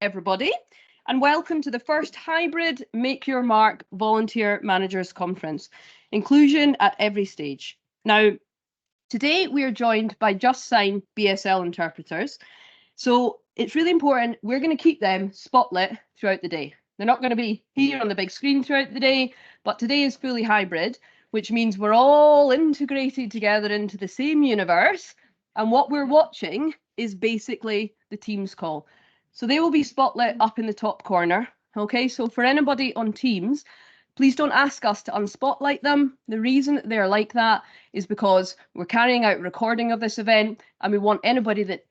everybody, and welcome to the first hybrid Make Your Mark Volunteer Managers Conference, Inclusion at Every Stage. Now, today we are joined by Just Sign BSL interpreters, so it's really important we're going to keep them spotlit throughout the day. They're not going to be here on the big screen throughout the day, but today is fully hybrid, which means we're all integrated together into the same universe, and what we're watching is basically the Teams call. So they will be spotlit up in the top corner. Okay, so for anybody on Teams, please don't ask us to unspotlight them. The reason that they're like that is because we're carrying out recording of this event and we want anybody that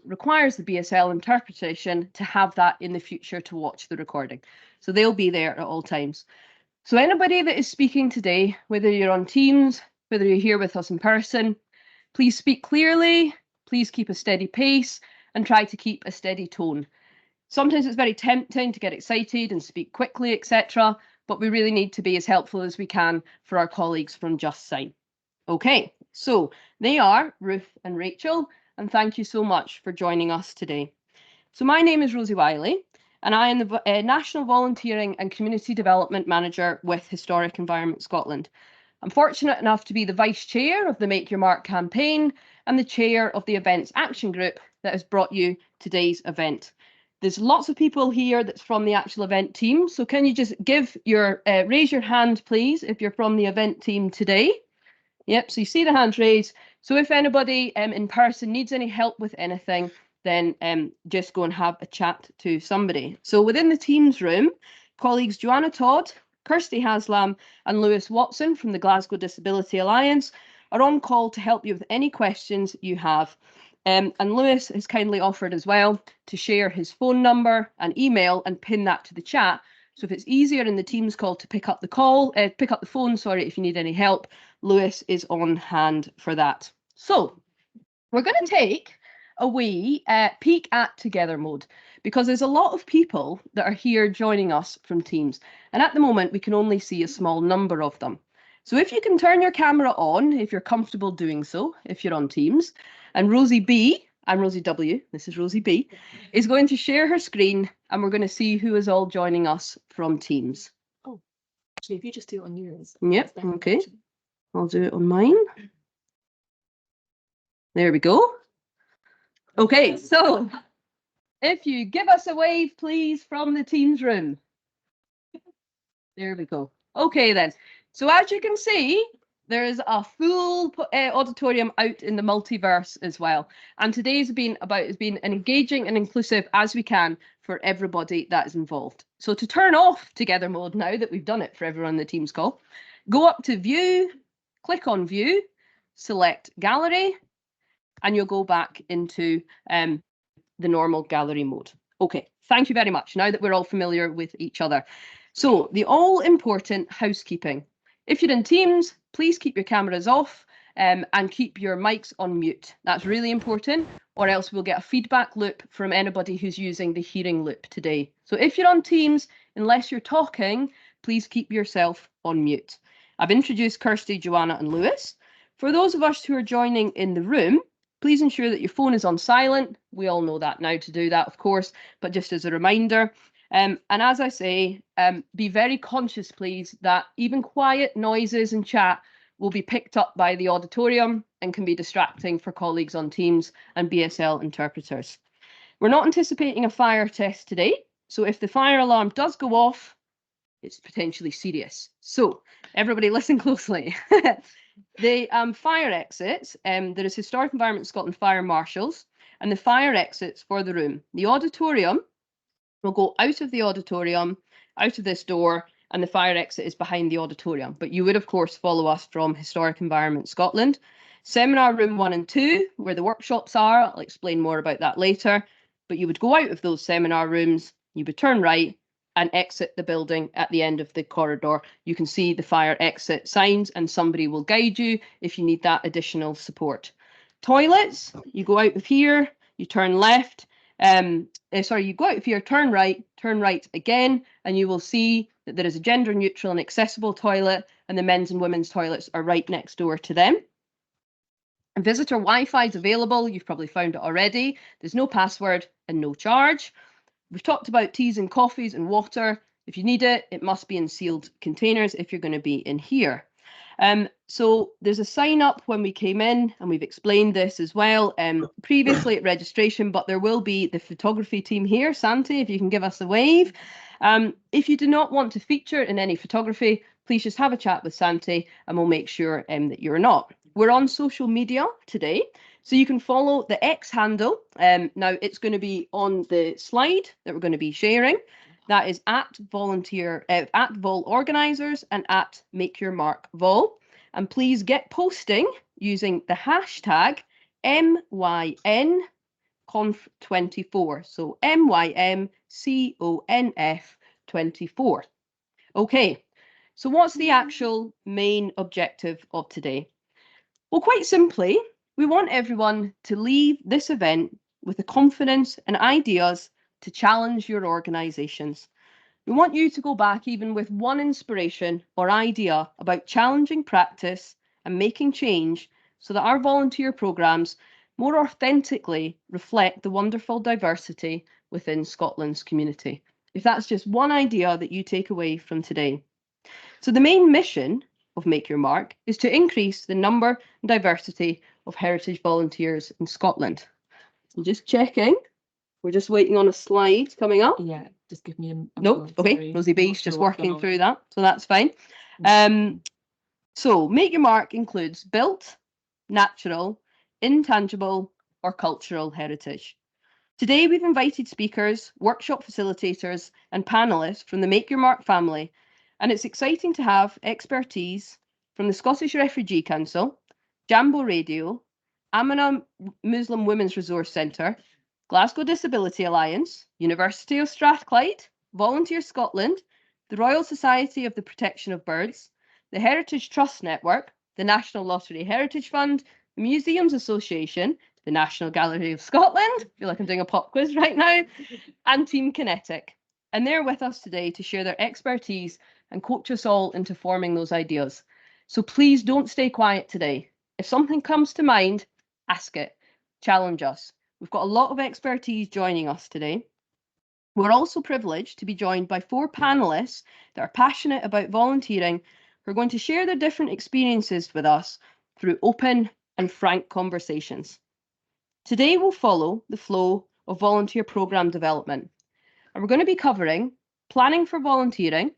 requires the BSL interpretation to have that in the future to watch the recording. So they'll be there at all times. So anybody that is speaking today, whether you're on Teams, whether you're here with us in person, please speak clearly, please keep a steady pace and try to keep a steady tone. Sometimes it's very tempting to get excited and speak quickly, etc., but we really need to be as helpful as we can for our colleagues from Just Sign. Okay, so they are Ruth and Rachel, and thank you so much for joining us today. So my name is Rosie Wylie, and I am the National Volunteering and Community Development Manager with Historic Environment Scotland. I'm fortunate enough to be the Vice Chair of the Make Your Mark campaign and the Chair of the Events Action Group that has brought you today's event. There's lots of people here that's from the actual event team. So can you just raise your hand, please, if you're from the event team today? Yep, so you see the hands raised. So if anybody in person needs any help with anything, then just go and have a chat to somebody. So within the Teams room, colleagues Joanna Todd, Kirsty Haslam and Lewis Watson from the Glasgow Disability Alliance are on call to help you with any questions you have. And Lewis has kindly offered as well to share his phone number and email and pin that to the chat. So if it's easier in the Teams call to pick up the phone, if you need any help, Lewis is on hand for that. So we're going to take a wee peek at together mode because there's a lot of people that are here joining us from Teams. And at the moment, we can only see a small number of them. So if you can turn your camera on, if you're comfortable doing so, if you're on Teams, and Rosie B, I'm Rosie W, this is Rosie B, is going to share her screen and we're going to see who is all joining us from Teams. Oh, actually, if you just do it on yours. Yep, okay. I'll do it on mine. There we go. Okay, so if you give us a wave, please, from the Teams room. There we go. Okay, then. So as you can see, there is a full auditorium out in the multiverse as well. And today's been about as being engaging and inclusive as we can for everybody that is involved. So to turn off together mode now that we've done it for everyone on the Teams call, go up to View, click on View, select Gallery, and you'll go back into the normal gallery mode. Okay, thank you very much. Now that we're all familiar with each other. So the all-important housekeeping. If you're in Teams, please keep your cameras off and keep your mics on mute. That's really important, or else we'll get a feedback loop from anybody who's using the hearing loop today. So if you're on Teams, unless you're talking, please keep yourself on mute. I've introduced Kirsty, Joanna and Lewis. For those of us who are joining in the room, please ensure that your phone is on silent. We all know that now to do that, of course, but just as a reminder. And as I say, be very conscious, please, that even quiet noises and chat will be picked up by the auditorium and can be distracting for colleagues on Teams and BSL interpreters. We're not anticipating a fire test today, so if the fire alarm does go off, it's potentially serious. So everybody listen closely. The fire exits, there is Historic Environment Scotland Fire Marshals and the fire exits for the room. The auditorium will go out of the auditorium, out of this door, and the fire exit is behind the auditorium. But you would, of course, follow us from Historic Environment Scotland. Seminar room 1 and 2, where the workshops are, I'll explain more about that later. But you would go out of those seminar rooms, you would turn right and exit the building at the end of the corridor. You can see the fire exit signs and somebody will guide you if you need that additional support. Toilets, you go out of here, you turn left, you go out of here, turn right again, and you will see that there is a gender neutral and accessible toilet, and the men's and women's toilets are right next door to them. And visitor Wi-Fi is available. You've probably found it already. There's no password and no charge. We've talked about teas and coffees and water. If you need it, it must be in sealed containers if you're going to be in here. So there's a sign up when we came in, and we've explained this as well previously at registration, but there will be the photography team here. Santi, if you can give us a wave. If you do not want to feature in any photography, please just have a chat with Santi and we'll make sure that you're not. We're on social media today, so you can follow the X handle. Now it's going to be on the slide that we're going to be sharing. That is at volunteer, at Vol Organisers and at Make Your Mark Vol. And please get posting using the hashtag MYNConf24. So MYMCONF24. Okay, so what's the actual main objective of today? Well, quite simply, we want everyone to leave this event with the confidence and ideas to challenge your organisations. We want you to go back even with one inspiration or idea about challenging practice and making change so that our volunteer programmes more authentically reflect the wonderful diversity within Scotland's community. If that's just one idea that you take away from today. So the main mission of Make Your Mark is to increase the number and diversity of heritage volunteers in Scotland. So just checking. We're just waiting on a slide coming up. Yeah, just give me a nope. Okay, sorry. Rosie B's just working through that, so that's fine. So Make Your Mark includes built, natural, intangible, or cultural heritage. Today we've invited speakers, workshop facilitators, and panelists from the Make Your Mark family, and it's exciting to have expertise from the Scottish Refugee Council, Jambo Radio, Amina Muslim Women's Resource Centre, Glasgow Disability Alliance, University of Strathclyde, Volunteer Scotland, the Royal Society of the Protection of Birds, the Heritage Trust Network, the National Lottery Heritage Fund, the Museums Association, the National Gallery of Scotland, I feel like I'm doing a pop quiz right now, and Team Kinetic. And they're with us today to share their expertise and coach us all into forming those ideas. So please don't stay quiet today. If something comes to mind, ask it, challenge us. We've got a lot of expertise joining us today. We're also privileged to be joined by 4 panelists that are passionate about volunteering, who are going to share their different experiences with us through open and frank conversations. Today we'll follow the flow of volunteer programme development, and we're going to be covering planning for volunteering.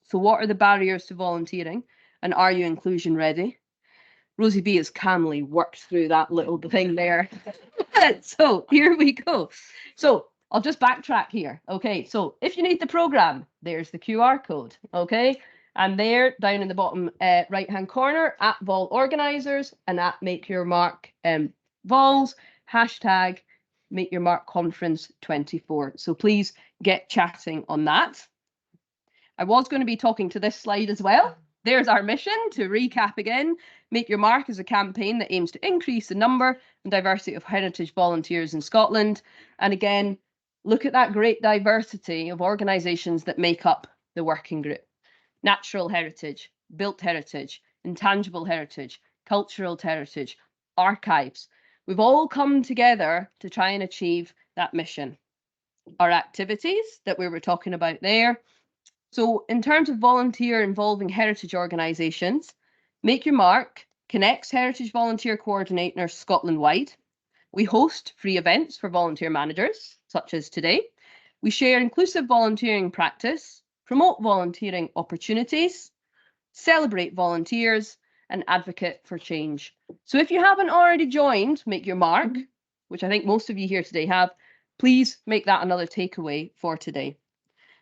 So what are the barriers to volunteering, and are you inclusion ready? Rosie B has calmly worked through that little thing there. So here we go. So I'll just backtrack here. Okay, so if you need the programme, there's the QR code. Okay, and there down in the bottom right-hand corner at Vol Organisers and at Make Your Mark Vols, hashtag Make Your Mark Conference 24. So please get chatting on that. I was going to be talking to this slide as well. There's our mission. To recap again, Make Your Mark is a campaign that aims to increase the number and diversity of heritage volunteers in Scotland. And again, look at that great diversity of organisations that make up the working group. Natural heritage, built heritage, intangible heritage, cultural heritage, archives. We've all come together to try and achieve that mission. Our activities that we were talking about there. So in terms of volunteer involving heritage organisations, Make Your Mark connects heritage volunteer coordinators Scotland-wide. We host free events for volunteer managers, such as today. We share inclusive volunteering practice, promote volunteering opportunities, celebrate volunteers, and advocate for change. So if you haven't already joined Make Your Mark, which I think most of you here today have, please make that another takeaway for today.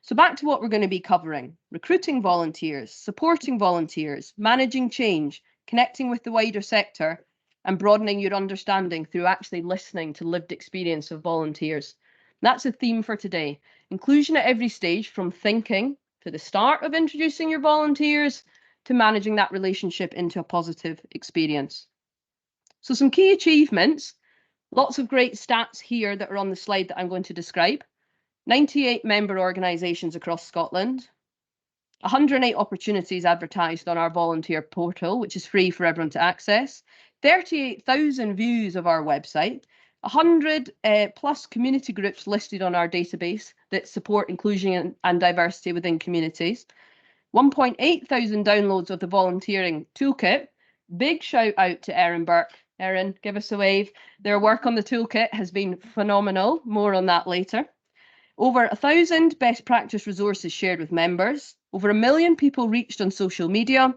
So back to what we're going to be covering: recruiting volunteers, supporting volunteers, managing change, connecting with the wider sector, and broadening your understanding through actually listening to lived experience of volunteers. That's a theme for today. Inclusion at every stage, from thinking to the start of introducing your volunteers to managing that relationship into a positive experience. So some key achievements, lots of great stats here that are on the slide that I'm going to describe. 98 member organisations across Scotland, 108 opportunities advertised on our volunteer portal, which is free for everyone to access, 38,000 views of our website, 100 plus community groups listed on our database that support inclusion and diversity within communities. 1,800 downloads of the volunteering toolkit. Big shout out to Erin Burke. Erin, give us a wave. Their work on the toolkit has been phenomenal. More on that later. Over 1,000 best practice resources shared with members. Over 1 million people reached on social media.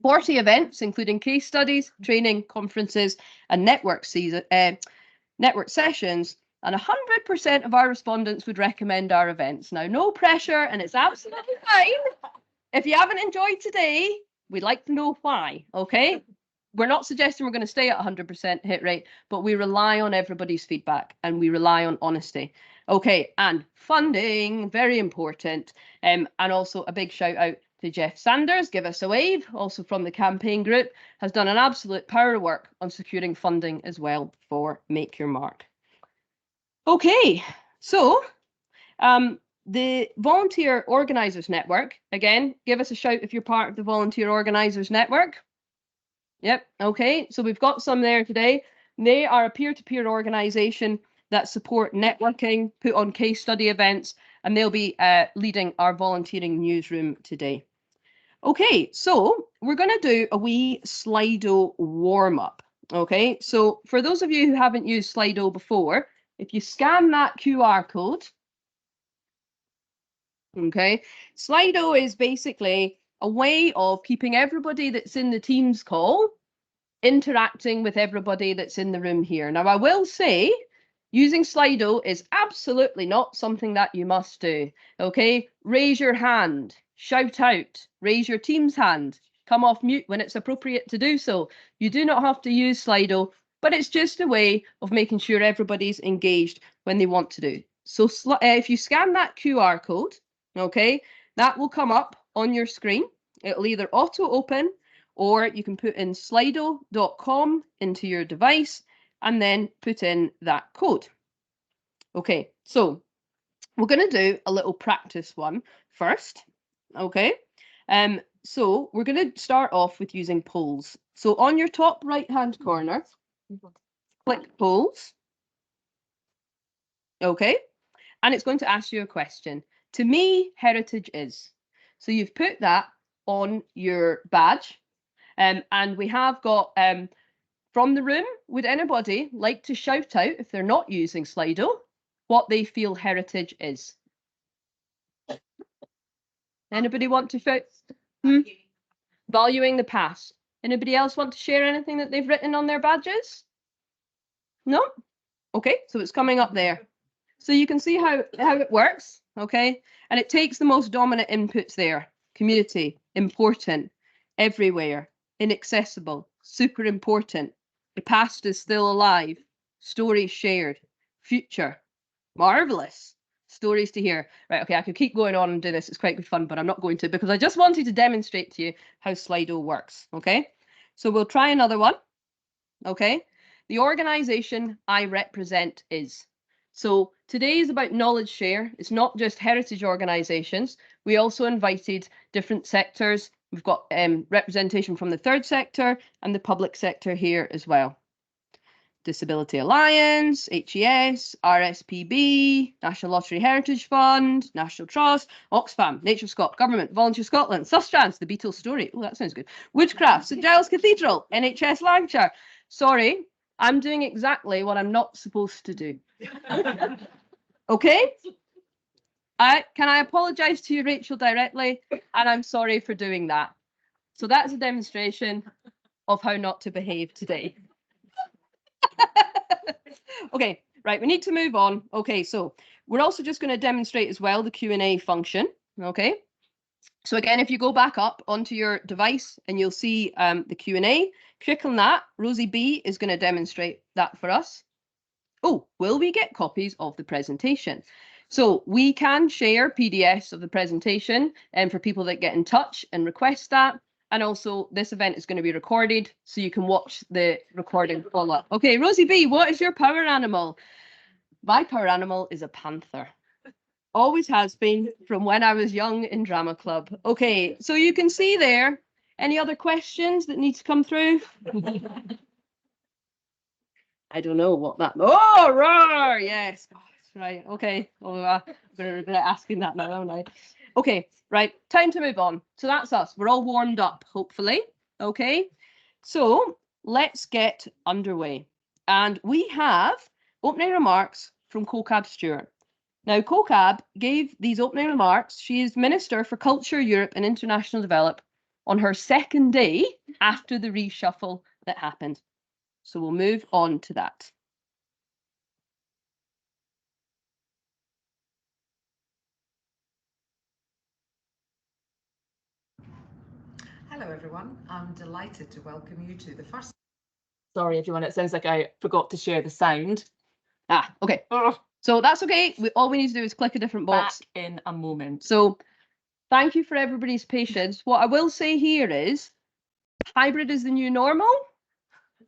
40 events, including case studies, training, conferences, and network sessions. And 100% of our respondents would recommend our events. Now, no pressure, and it's absolutely fine. If you haven't enjoyed today, we'd like to know why, okay? We're not suggesting we're going to stay at 100% hit rate, but we rely on everybody's feedback and we rely on honesty. Okay, and funding, very important. And also a big shout out to Jeff Sanders, give us a wave, also from the campaign group, has done an absolute power of work on securing funding as well for Make Your Mark. Okay, so the Volunteer Organisers Network, again, give us a shout if you're part of the Volunteer Organisers Network. Yep, okay, so we've got some there today. They are a peer-to-peer organisation that support networking, put on case study events, and they'll be leading our volunteering newsroom today. Okay, so we're going to do a wee Slido warm-up. Okay, so for those of you who haven't used Slido before, if you scan that QR code, okay, Slido is basically a way of keeping everybody that's in the Teams call interacting with everybody that's in the room here. Now, I will say, using Slido is absolutely not something that you must do, okay? Raise your hand, shout out, raise your Teams hand, come off mute when it's appropriate to do so. You do not have to use Slido, but it's just a way of making sure everybody's engaged when they want to do. So if you scan that QR code, okay, that will come up on your screen. It'll either auto open or you can put in slido.com into your device and then put in that code. Okay, so we're going to do a little practice one first. Okay, so we're going to start off with using polls. So on your top right hand corner, click polls. Okay, and it's going to ask you a question. To me, heritage is. So you've put that on your badge. And we have got from the room, would anybody like to shout out, if they're not using Slido, what they feel heritage is? Anybody want to shout? Valuing the past. Anybody else want to share anything that they've written on their badges? No? Okay, so it's coming up there. So you can see how it works, okay? And it takes the most dominant inputs there. Community, important, everywhere, inaccessible, super important. The past is still alive. Stories shared. Future, marvellous. Stories to hear. Right, okay, I could keep going on and do this. It's quite good fun, but I'm not going to because I just wanted to demonstrate to you how Slido works, okay? So we'll try another one, okay? The organisation I represent is. So today is about knowledge share. It's not just heritage organisations. We also invited different sectors. We've got representation from the third sector and the public sector here as well. Disability Alliance, HES, RSPB, National Lottery Heritage Fund, National Trust, Oxfam, Nature Scot, Government, Volunteer Scotland, Sustrans, The Beatles Story. Oh, that sounds good. Woodcraft, St Giles Cathedral, NHS Lancashire. Sorry, I'm doing exactly what I'm not supposed to do. Okay? Can I apologise to you, Rachel, directly? And I'm sorry for doing that. So that's a demonstration of how not to behave today. Okay, right, we need to move on. Okay, so we're also just going to demonstrate as well the Q&A function. Okay, so again, if you go back up onto your device and you'll see the Q&A, click on that. Rosie B is going to demonstrate that for us. Oh, will we get copies of the presentation? So we can share PDFs of the presentation and for people that get in touch and request that. And also this event is going to be recorded so you can watch the recording follow up. Okay, Rosie B, what is your power animal? My power animal is a panther. Always has been from when I was young in drama club. Okay, so you can see there. Any other questions that need to come through? I don't know what that. Oh, roar! Yes. Oh, that's right. Okay. Oh, I'm going to regret asking that now, aren't I? Okay. Right. Time to move on. So that's us. We're all warmed up, hopefully. Okay. So let's get underway. And we have opening remarks from Kaukab Stewart. Now, Kaukab gave these opening remarks. She is Minister for Culture, Europe and International Development on her second day after the reshuffle that happened. So we'll move on to that. Hello everyone, I'm delighted to welcome you to the first... Sorry everyone, it sounds like I forgot to share the sound. Okay. So that's okay. All we need to do is click a different box. Back in a moment. So thank you for everybody's patience. What I will say here is hybrid is the new normal,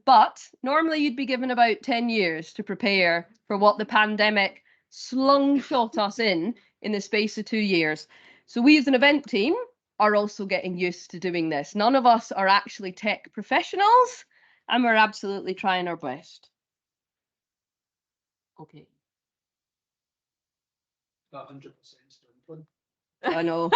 but normally you'd be given about 10 years to prepare for what the pandemic slungshot us in the space of 2 years. So we as an event team are also getting used to doing this. None of us are actually tech professionals, and we're absolutely trying our best. Okay. 100%. I know,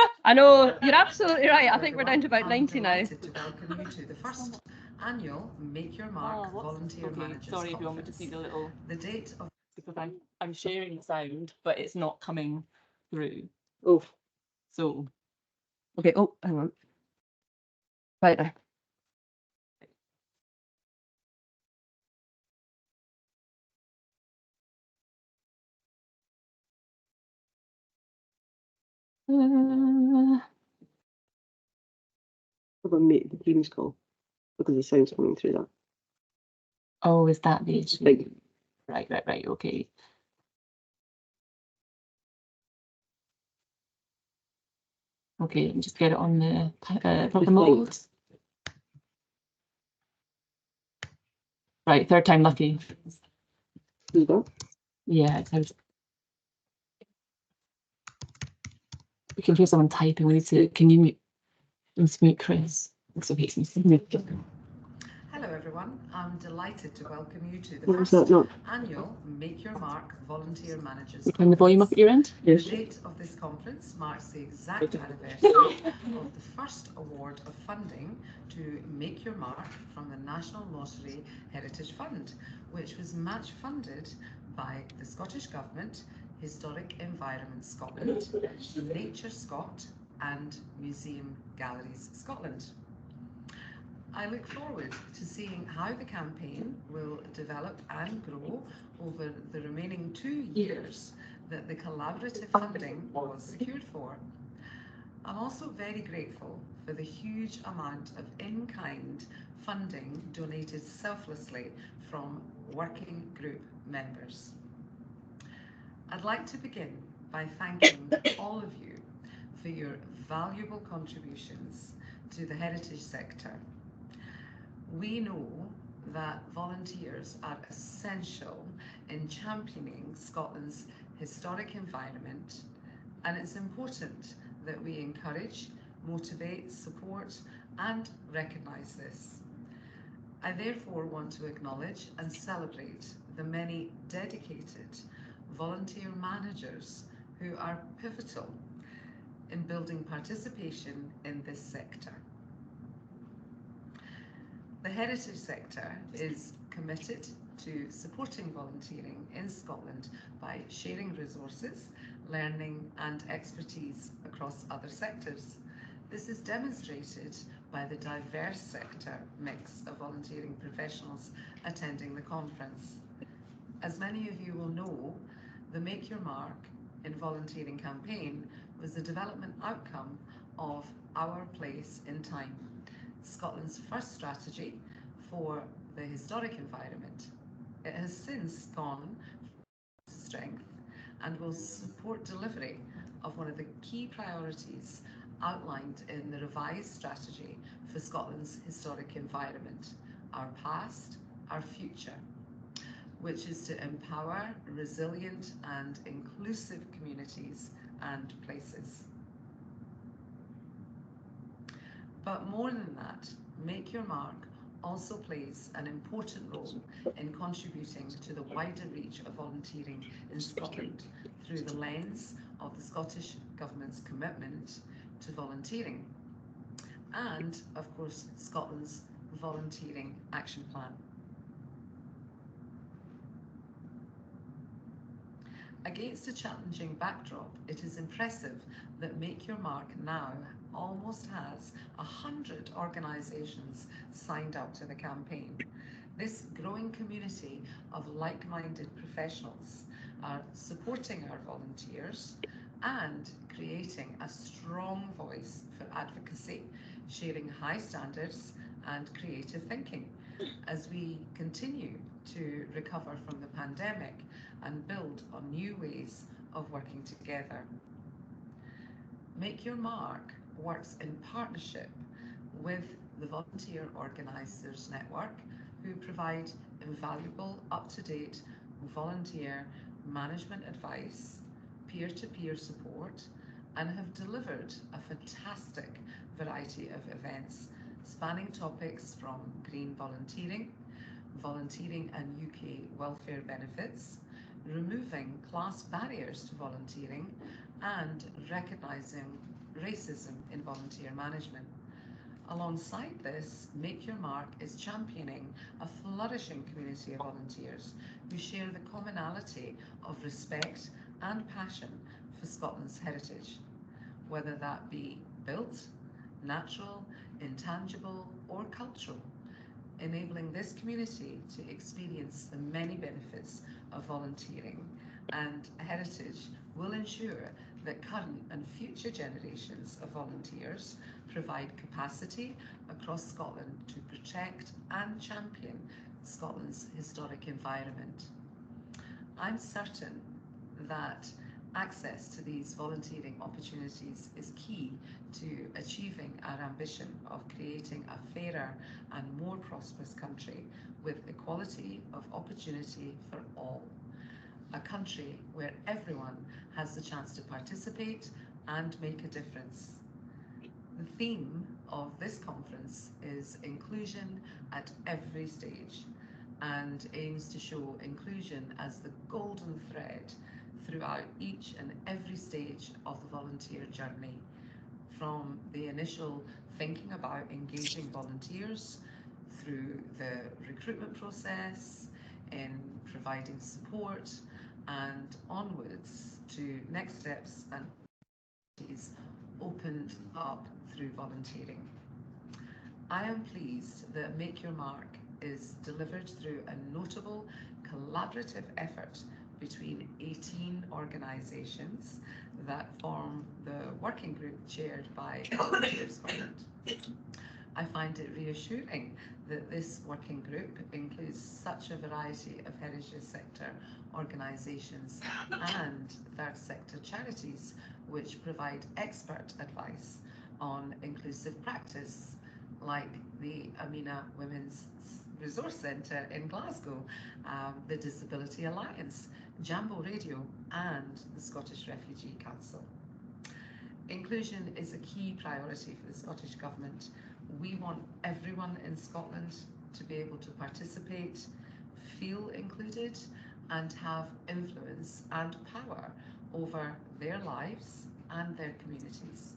you're absolutely right. I think we're down to about 90 now. Delighted to welcome you to the first annual Make Your Mark Volunteer Managers Sorry everyone, we Conference. just need a little, The date of... because I'm sharing the sound, but it's not coming through. Oh, So okay. Oh, hang on. Right now. I'll mute the Teams call because the sound's coming through that. oh, is that the issue? Big. Right, okay. Okay, let me just get it on the proper mode. Right, third time lucky. You go. Yeah, it sounds. We can hear someone typing. We need to. Can you mute Chris? It's okay. Hello everyone, I'm delighted to welcome you to the What was first that? Not. annual Make Your Mark Volunteer Managers You turn the volume up at your end? The Yes. date of this conference marks the exact anniversary of the first award of funding to Make Your Mark from the National Lottery Heritage Fund, which was match funded by the Scottish Government, Historic Environment Scotland, Nature Scot and Museum Galleries Scotland. I look forward to seeing how the campaign will develop and grow over the remaining 2 years that the collaborative funding was secured for. I'm also very grateful for the huge amount of in-kind funding donated selflessly from working group members. I'd like to begin by thanking all of you for your valuable contributions to the heritage sector. We know that volunteers are essential in championing Scotland's historic environment, and it's important that we encourage, motivate, support and recognise this. I therefore want to acknowledge and celebrate the many dedicated volunteer managers who are pivotal in building participation in this sector. The heritage sector is committed to supporting volunteering in Scotland by sharing resources, learning and expertise across other sectors. This is demonstrated by the diverse sector mix of volunteering professionals attending the conference. As many of you will know, the Make Your Mark in Volunteering campaign was the development outcome of Our Place in Time, Scotland's first strategy for the historic environment. It has since gone from strength and will support delivery of one of the key priorities outlined in the revised strategy for Scotland's historic environment, Our Past, Our Future, which is to empower resilient and inclusive communities and places. But more than that, Make Your Mark also plays an important role in contributing to the wider reach of volunteering in Scotland through the lens of the Scottish Government's commitment to volunteering and, of course, Scotland's Volunteering Action Plan. Against a challenging backdrop, it is impressive that Make Your Mark now almost has 100 organisations signed up to the campaign. This growing community of like-minded professionals are supporting our volunteers and creating a strong voice for advocacy, sharing high standards and creative thinking as we continue to recover from the pandemic and build on new ways of working together. Make Your Mark works in partnership with the Volunteer Organisers Network, who provide invaluable, up-to-date volunteer management advice, peer-to-peer support, and have delivered a fantastic variety of events spanning topics from green volunteering, volunteering and UK welfare benefits, removing class barriers to volunteering, and recognising racism in volunteer management. Alongside this, Make Your Mark is championing a flourishing community of volunteers who share the commonality of respect and passion for Scotland's heritage, whether that be built, natural, intangible, or cultural, enabling this community to experience the many benefits of volunteering and heritage will ensure that current and future generations of volunteers provide capacity across Scotland to protect and champion Scotland's historic environment. I'm certain that access to these volunteering opportunities is key to achieving our ambition of creating a fairer and more prosperous country with equality of opportunity for all. A country where everyone has the chance to participate and make a difference. The theme of this conference is inclusion at every stage and aims to show inclusion as the golden thread throughout each and every stage of the volunteer journey, from the initial thinking about engaging volunteers through the recruitment process, in providing support, and onwards to next steps and opportunities opened up through volunteering. I am pleased that Make Your Mark is delivered through a notable collaborative effort between 18 organisations that form the working group chaired by Volunteer Scotland. I find it reassuring that this working group includes such a variety of heritage sector organisations and third sector charities which provide expert advice on inclusive practice, like the Amina Women's Resource Centre in Glasgow, the Disability Alliance, Jambo Radio, and the Scottish Refugee Council. Inclusion is a key priority for the Scottish Government. We want everyone in Scotland to be able to participate, feel included, and have influence and power over their lives and their communities.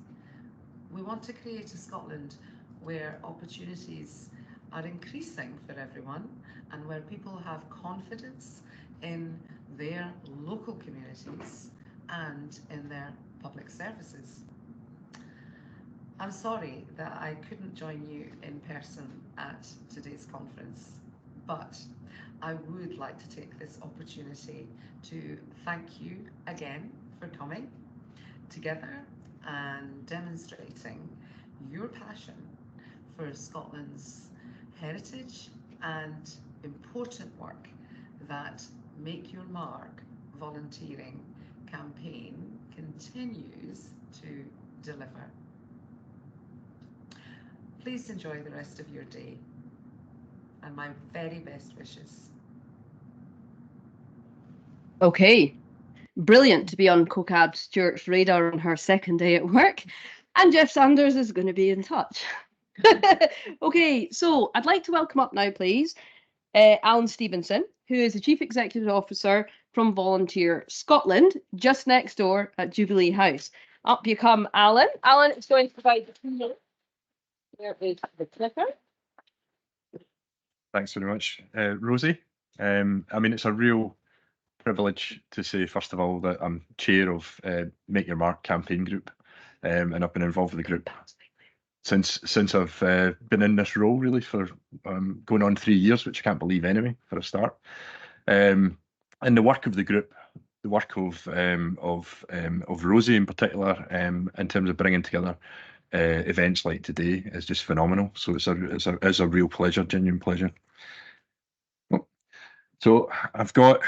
We want to create a Scotland where opportunities are increasing for everyone and where people have confidence in their local communities and in their public services. I'm sorry that I couldn't join you in person at today's conference, but I would like to take this opportunity to thank you again for coming together and demonstrating your passion for Scotland's heritage and important work that Make Your Mark volunteering campaign continues to deliver. Please enjoy the rest of your day and my very best wishes. Okay, brilliant to be on Kaukab Stewart's radar on her second day at work, and Jeff Sanders is going to be in touch. Okay, so I'd like to welcome up now, please, Alan Stevenson, who is the Chief Executive Officer from Volunteer Scotland, just next door at Jubilee House. Up you come, Alan. Alan is going to provide the keynote. There is the clicker. Thanks very much, Rosie. I mean, it's a real privilege to say, first of all, that I'm chair of Make Your Mark campaign group, and I've been involved with the group since I've been in this role, really, for going on 3 years, which I can't believe anyway, for a start. And the work of the group, the work of Rosie in particular, in terms of bringing together events like today, is just phenomenal. So it's a real pleasure, genuine pleasure. So I've got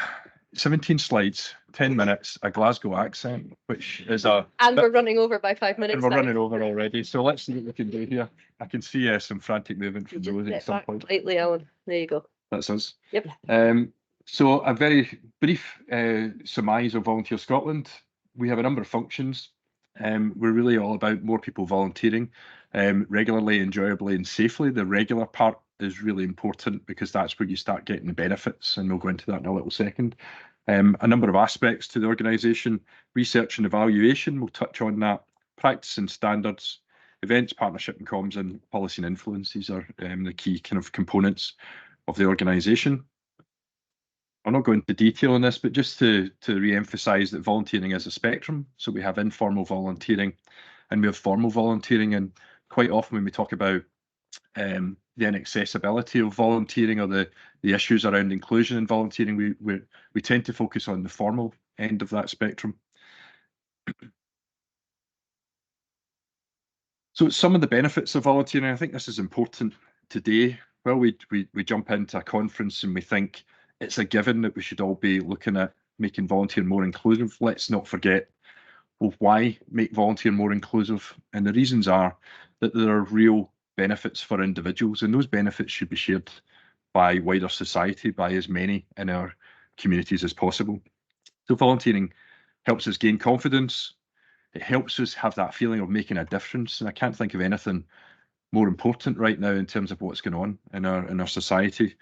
17 slides, 10 minutes, a Glasgow accent, which is a... And we're running over by 5 minutes. And we're now. running over already. So let's see what we can do here. I can see some frantic movement from Rosie at some point. Slightly, Alan. There you go. That's us. Yep. So a very brief surmise of Volunteer Scotland. We have a number of functions. We're really all about more people volunteering regularly, enjoyably and safely. The regular part is really important because that's where you start getting the benefits, and we'll go into that in a little second. A number of aspects to the organisation: research and evaluation, we'll touch on that, practice and standards, events, partnership and comms, and policy and influence. These are the key kind of components of the organisation. I'll not go into detail on this, but just to re-emphasise that volunteering is a spectrum. So we have informal volunteering and we have formal volunteering, and quite often when we talk about the inaccessibility of volunteering or the issues around inclusion in volunteering, we tend to focus on the formal end of that spectrum. So some of the benefits of volunteering, I think this is important today. Well, we jump into a conference and we think it's a given that we should all be looking at making volunteering more inclusive. Let's not forget, well, why make volunteering more inclusive? And the reasons are that there are real benefits for individuals, and those benefits should be shared by wider society, by as many in our communities as possible. So volunteering helps us gain confidence. It helps us have that feeling of making a difference, and I can't think of anything more important right now in terms of what's going on in our society.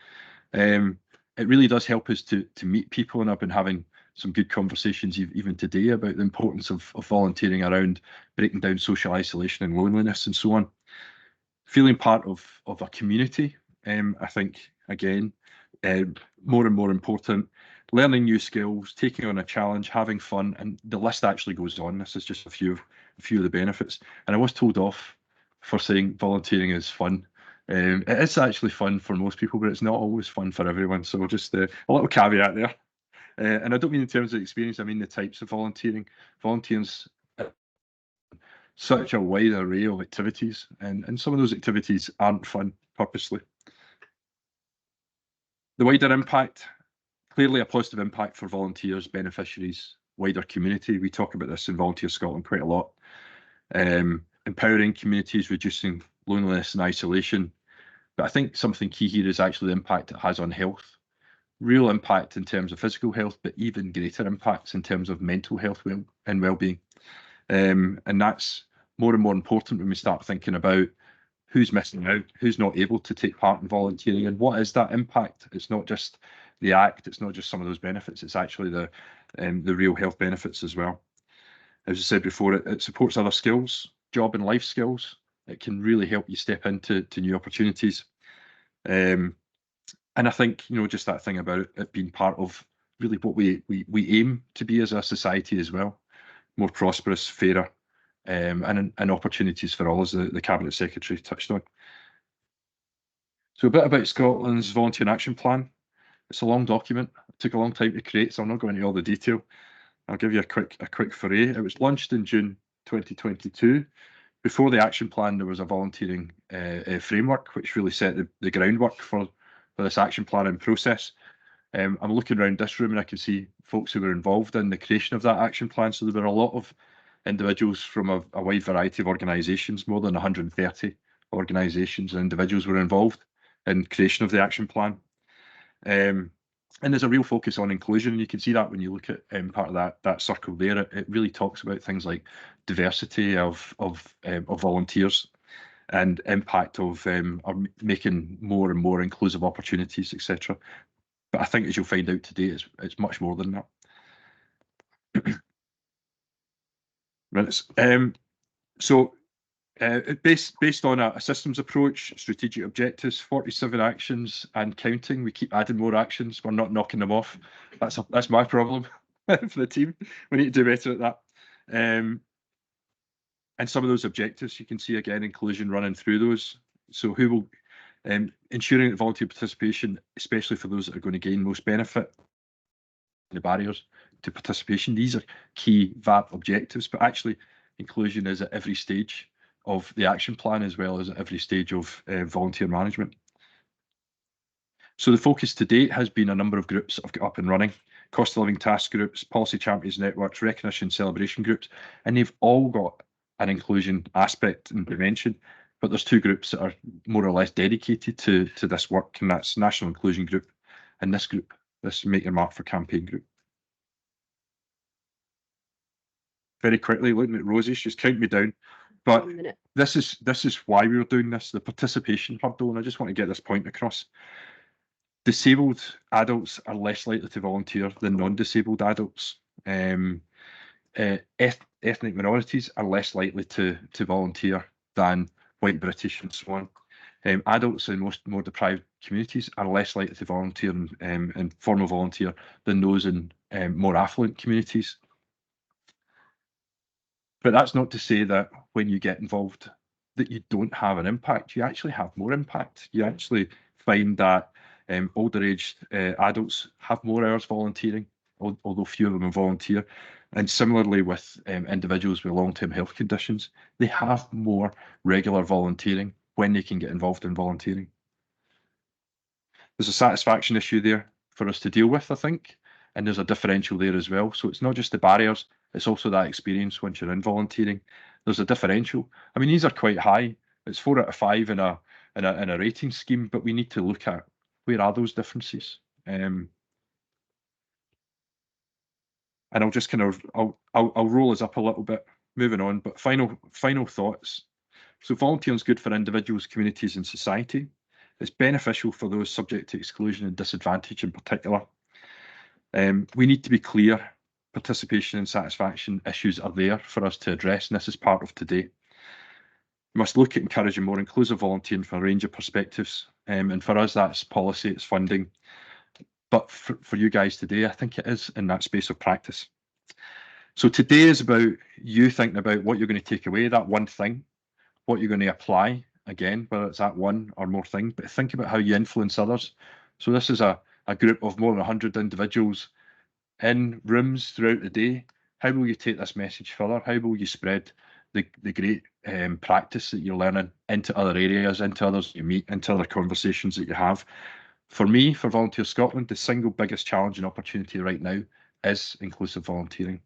It really does help us to meet people, and I've been having some good conversations even today about the importance of volunteering around breaking down social isolation and loneliness and so on. Feeling part of a community, I think, again, more and more important. Learning new skills, taking on a challenge, having fun, and the list actually goes on. This is just a few of the benefits. And I was told off for saying volunteering is fun. It is actually fun for most people, but it's not always fun for everyone. So just a little caveat there. And I don't mean in terms of experience, I mean the types of volunteering. Volunteering's such a wide array of activities, and some of those activities aren't fun purposely. The wider impact, clearly a positive impact for volunteers, beneficiaries, wider community. We talk about this in Volunteer Scotland quite a lot. Empowering communities, reducing loneliness and isolation. But I think something key here is actually the impact it has on health. Real impact in terms of physical health, but even greater impacts in terms of mental health and well-being. And that's more and more important when we start thinking about who's missing out, who's not able to take part in volunteering, and what is that impact. It's not just the act, it's not just some of those benefits, it's actually the real health benefits as well. As I said before, it supports other skills, job and life skills. It can really help you step into new opportunities. And I think, just that thing about it being part of really what we aim to be as a society as well, more prosperous, fairer, and opportunities for all, as the Cabinet Secretary touched on. So a bit about Scotland's Volunteer Action Plan. It's a long document. It took a long time to create, so I'm not going into all the detail. I'll give you a quick foray. It was launched in June 2022. Before the action plan, there was a volunteering framework, which really set the groundwork for this action plan and process. I'm looking around this room and I can see folks who were involved in the creation of that action plan. So there were a lot of individuals from a wide variety of organisations. More than 130 organisations and individuals were involved in creation of the action plan. And there's a real focus on inclusion, and you can see that when you look at part of that circle there. It really talks about things like diversity of volunteers, and impact of making more and more inclusive opportunities, etc. But I think, as you'll find out today, it's much more than that. Based on a systems approach, strategic objectives, 47 actions and counting. We keep adding more actions. We're not knocking them off. That's my problem for the team. We need to do better at that. And some of those objectives, you can see again, inclusion running through those. So who will ensuring that volunteer participation, especially for those that are going to gain most benefit, the barriers to participation. These are key VAP objectives, but actually inclusion is at every stage of the action plan as well as at every stage of volunteer management. So the focus to date has been a number of groups that have got up and running: cost of living task groups, policy champions networks, recognition celebration groups, and they've all got an inclusion aspect and dimension. But there's two groups that are more or less dedicated to this work, and that's National Inclusion Group and this group, this Make Your Mark for Campaign group. Very quickly, looking at Rosie, she's counting me down. But this is why we were doing this, the participation hurdle, and I just want to get this point across. Disabled adults are less likely to volunteer than non-disabled adults. Ethnic minorities are less likely to volunteer than white British and so on. Adults in most more deprived communities are less likely to volunteer and formal volunteer than those in more affluent communities. But that's not to say that when you get involved that you don't have an impact. You actually have more impact. You actually find that older aged adults have more hours volunteering, although few of them volunteer. And similarly with individuals with long-term health conditions, they have more regular volunteering when they can get involved in volunteering. There's a satisfaction issue there for us to deal with, I think, and there's a differential there as well. So it's not just the barriers, it's also that experience once you're in volunteering. There's a differential. I mean, these are quite high. It's 4 out of 5 in a rating scheme, but we need to look at where are those differences. And I'll just kind of I'll roll us up a little bit, moving on. But final thoughts. So volunteering is good for individuals, communities, and society. It's beneficial for those subject to exclusion and disadvantage in particular. We need to be clear. Participation and satisfaction issues are there for us to address, and this is part of today. We must look at encouraging more inclusive volunteering from a range of perspectives. And for us, that's policy, it's funding. But for you guys today, I think it is in that space of practice. So today is about you thinking about what you're going to take away, that one thing, what you're going to apply, again, whether it's that one or more thing, but think about how you influence others. So this is a group of more than 100 individuals in rooms throughout the day. How will you take this message further? How will you spread the great practice that you're learning into other areas, into others you meet, into other conversations that you have? For me, for Volunteer Scotland, the single biggest challenge and opportunity right now is inclusive volunteering.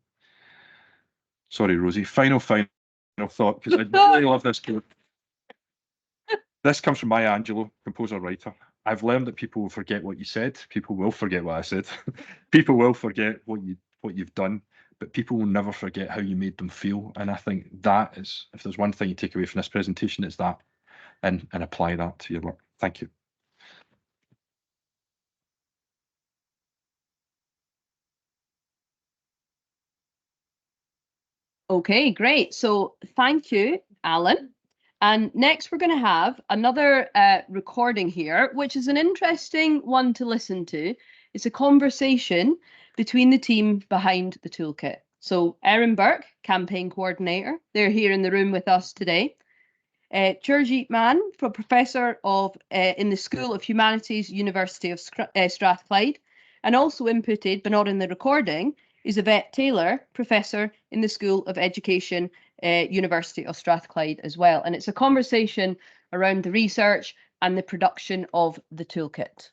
Sorry, Rosie. Final thought, because I really love this quote. This comes from Maya Angelou, composer, writer. I've learned that people will forget what you said. People will forget what I said. People will forget what you've done, but people will never forget how you made them feel. And I think that is, if there's one thing you take away from this presentation, it's that, and apply that to your work. Thank you. Okay, great. So thank you, Alan. And next we're going to have another recording here, which is an interesting one to listen to. It's a conversation between the team behind the toolkit. So Erin Burke, campaign coordinator, they're here in the room with us today. Churnjeet Mahn, professor in the School of Humanities, University of Strathclyde, and also inputted, but not in the recording, is Yvette Taylor, professor in the School of Education, University of Strathclyde as well. And it's a conversation around the research and the production of the toolkit.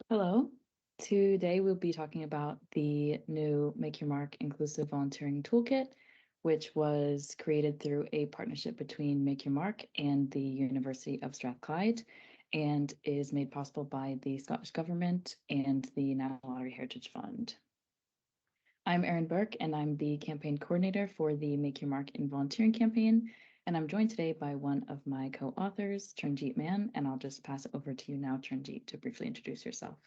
Hello. Today we'll be talking about the new Make Your Mark Inclusive Volunteering Toolkit, which was created through a partnership between Make Your Mark and the University of Strathclyde, and is made possible by the Scottish Government and the National Lottery Heritage Fund. I'm Erin Burke, and I'm the campaign coordinator for the Make Your Mark in Volunteering campaign. And I'm joined today by one of my co-authors, Churnjeet Mahn, and I'll just pass it over to you now, Churnjeet, to briefly introduce yourself.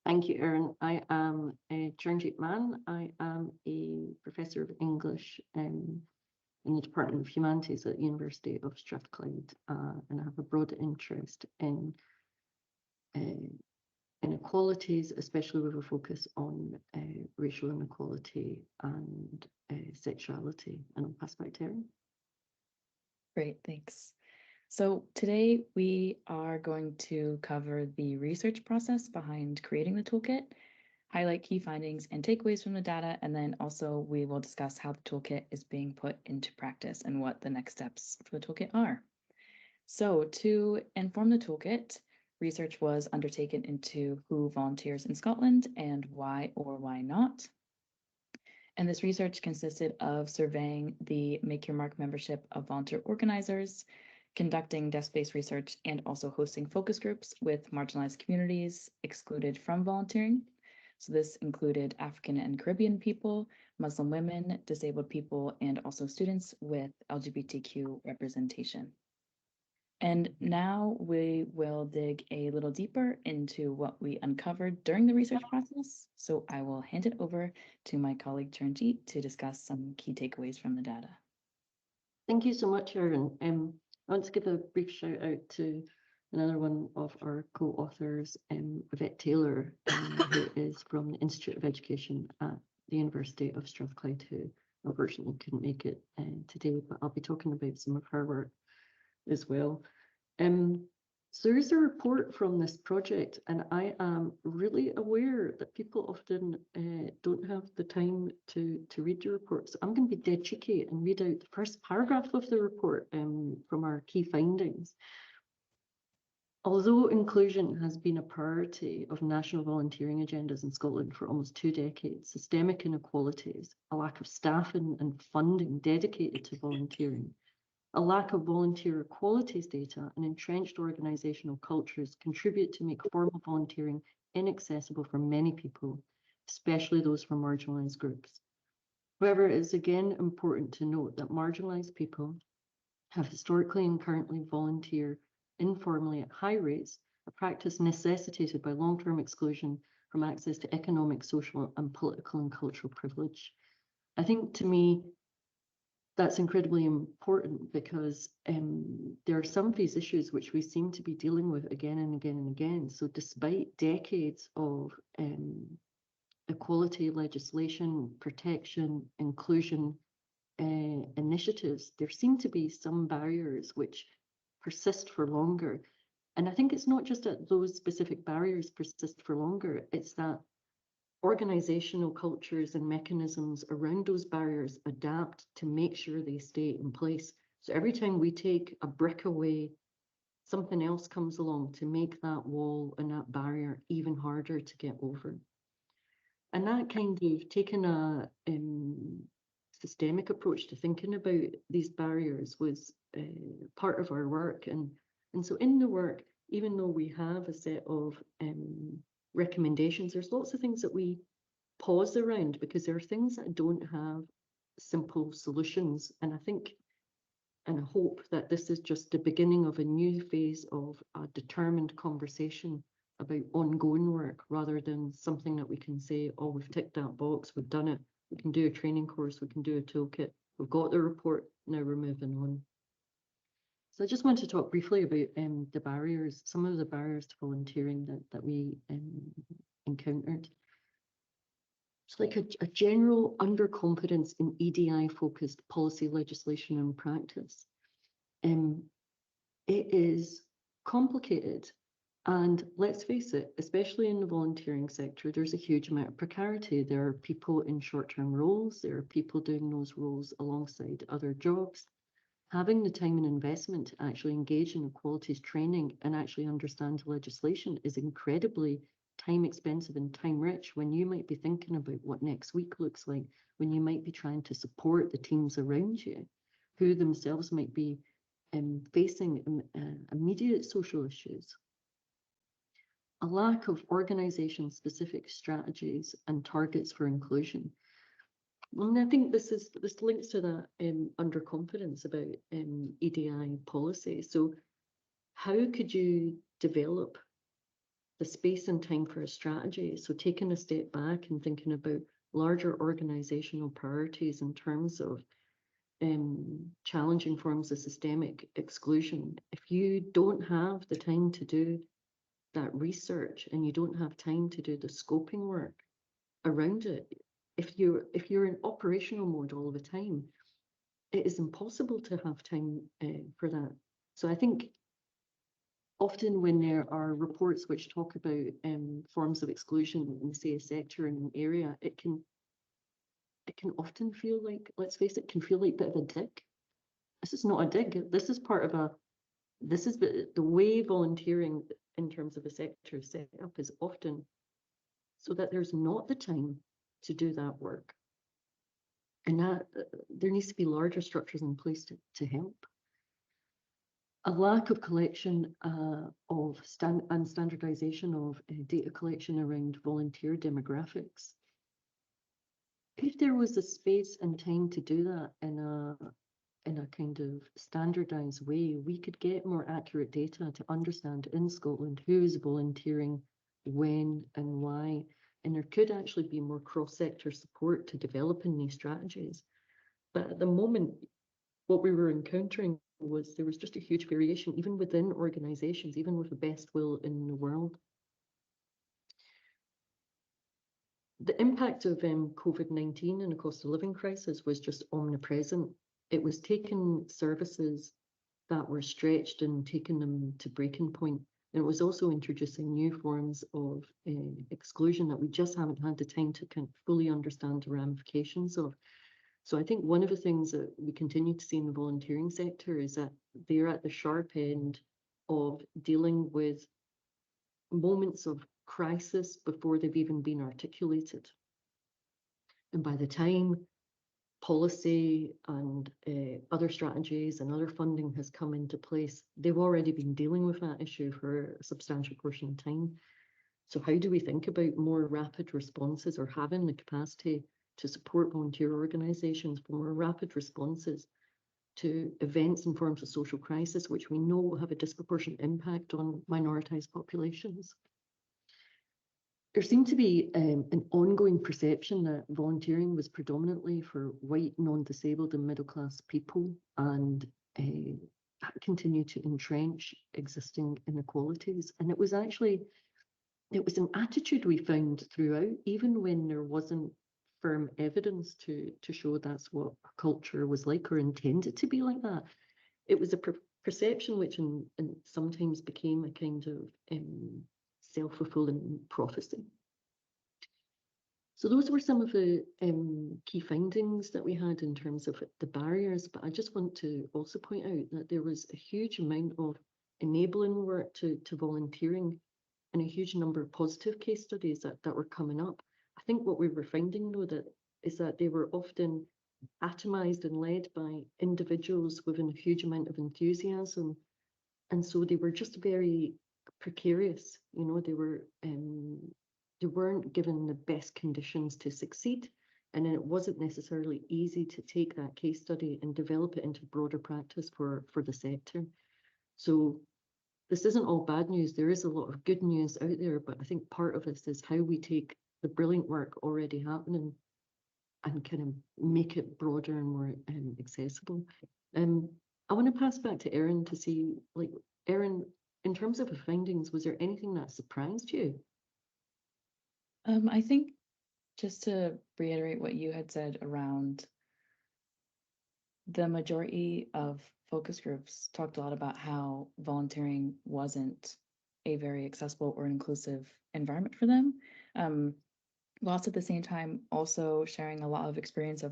Thank you, Erin. I am Churnjeet Mahn. I am a professor of English in the Department of Humanities at the University of Strathclyde, and I have a broad interest in inequalities, especially with a focus on racial inequality and sexuality. And I'll pass back to Erin. Great, thanks. So today we are going to cover the research process behind creating the toolkit, highlight key findings and takeaways from the data, and then also we will discuss how the toolkit is being put into practice and what the next steps for the toolkit are. So to inform the toolkit, research was undertaken into who volunteers in Scotland and why or why not. And this research consisted of surveying the Make Your Mark membership of volunteer organizers, conducting desk-based research, and also hosting focus groups with marginalized communities excluded from volunteering. So this included African and Caribbean people, Muslim women, disabled people, and also students with LGBTQ representation. And now we will dig a little deeper into what we uncovered during the research process. So I will hand it over to my colleague Churnjeet to discuss some key takeaways from the data. Thank you so much, Erin. I want to give a brief shout out to another one of our co-authors, Yvette Taylor, who is from the Institute of Education at the University of Strathclyde, who unfortunately couldn't make it today, but I'll be talking about some of her work as well. So there is a report from this project, and I am really aware that people often don't have the time to read the report. So I'm going to be dead cheeky and read out the first paragraph of the report from our key findings. Although inclusion has been a priority of national volunteering agendas in Scotland for almost 2 decades, systemic inequalities, a lack of staff and funding dedicated to volunteering, a lack of volunteer equalities data, and entrenched organisational cultures contribute to make formal volunteering inaccessible for many people, especially those from marginalised groups. However, it is again important to note that marginalised people have historically and currently volunteer informally at high rates, a practice necessitated by long-term exclusion from access to economic, social, and political and cultural privilege. I think, to me, that's incredibly important because there are some of these issues which we seem to be dealing with again and again and again. So despite decades of equality legislation, protection, inclusion initiatives, there seem to be some barriers which persist for longer. And I think it's not just that those specific barriers persist for longer, it's that organizational cultures and mechanisms around those barriers adapt to make sure they stay in place. So every time we take a brick away, something else comes along to make that wall and that barrier even harder to get over. And that kind of taking a systemic approach to thinking about these barriers was part of our work. And so in the work, even though we have a set of recommendations, there's lots of things that we pause around because there are things that don't have simple solutions. And I think and I hope that this is just the beginning of a new phase of a determined conversation about ongoing work rather than something that we can say, oh, we've ticked that box, we've done it, we can do a training course, we can do a toolkit, we've got the report, now we're moving on. So I just want to talk briefly about the barriers, some of the barriers to volunteering that we encountered. It's like a general underconfidence in EDI-focused policy, legislation and practice. It is complicated, and let's face it, especially in the volunteering sector, there's a huge amount of precarity. There are people in short-term roles, there are people doing those roles alongside other jobs. Having the time and investment to actually engage in equalities training and actually understand legislation is incredibly time expensive and time rich when you might be thinking about what next week looks like, when you might be trying to support the teams around you, who themselves might be facing immediate social issues. a lack of organisation-specific strategies and targets for inclusion. And I think this links to that underconfidence about EDI policy. So how could you develop the space and time for a strategy? So taking a step back and thinking about larger organisational priorities in terms of challenging forms of systemic exclusion. If you don't have the time to do that research and you don't have time to do the scoping work around it, if you're in operational mode all the time, it is impossible to have time for that. So I think often when there are reports which talk about forms of exclusion in, say, a sector in an area, it can often feel like, let's face it, can feel like a bit of a dig. This is not a dig. This is part of the way volunteering in terms of a sector is set up is often so that there's not the time to do that work. And that there needs to be larger structures in place to help. A lack of collection of standardization of data collection around volunteer demographics. If there was a space and time to do that in a kind of standardized way, we could get more accurate data to understand in Scotland who's volunteering, when and why, and there could actually be more cross-sector support to developing these strategies. But at the moment, what we were encountering was there was just a huge variation, even within organisations, even with the best will in the world. The impact of COVID-19 and the cost of living crisis was just omnipresent. It was taking services that were stretched and taking them to breaking point. And it was also introducing new forms of exclusion that we just haven't had the time to kind of fully understand the ramifications of. So I think one of the things that we continue to see in the volunteering sector is that they're at the sharp end of dealing with moments of crisis before they've even been articulated. And by the time policy and other strategies and other funding has come into place, they've already been dealing with that issue for a substantial portion of time. So how do we think about more rapid responses or having the capacity to support volunteer organisations for more rapid responses to events and forms of social crisis, which we know will have a disproportionate impact on minoritized populations? There seemed to be an ongoing perception that volunteering was predominantly for white, non-disabled and middle-class people, and that continued to entrench existing inequalities. And it was an attitude we found throughout, even when there wasn't firm evidence to show that's what our culture was like or intended to be like that. It was a perception which sometimes became a kind of self-fulfilling prophecy. So those were some of the key findings that we had in terms of the barriers, but I just want to also point out that there was a huge amount of enabling work to volunteering and a huge number of positive case studies that were coming up. I think what we were finding, though, is that they were often atomized and led by individuals within a huge amount of enthusiasm. And so they were just very precarious. You know, they weren't given the best conditions to succeed. And then it wasn't necessarily easy to take that case study and develop it into broader practice for the sector. So this isn't all bad news. There is a lot of good news out there, but I think part of this is how we take the brilliant work already happening and kind of make it broader and more accessible. I want to pass back to Erin to see, like, Erin, in terms of the findings, was there anything that surprised you? I think just to reiterate what you had said around the majority of focus groups talked a lot about how volunteering wasn't a very accessible or inclusive environment for them. Whilst at the same time also sharing a lot of experiences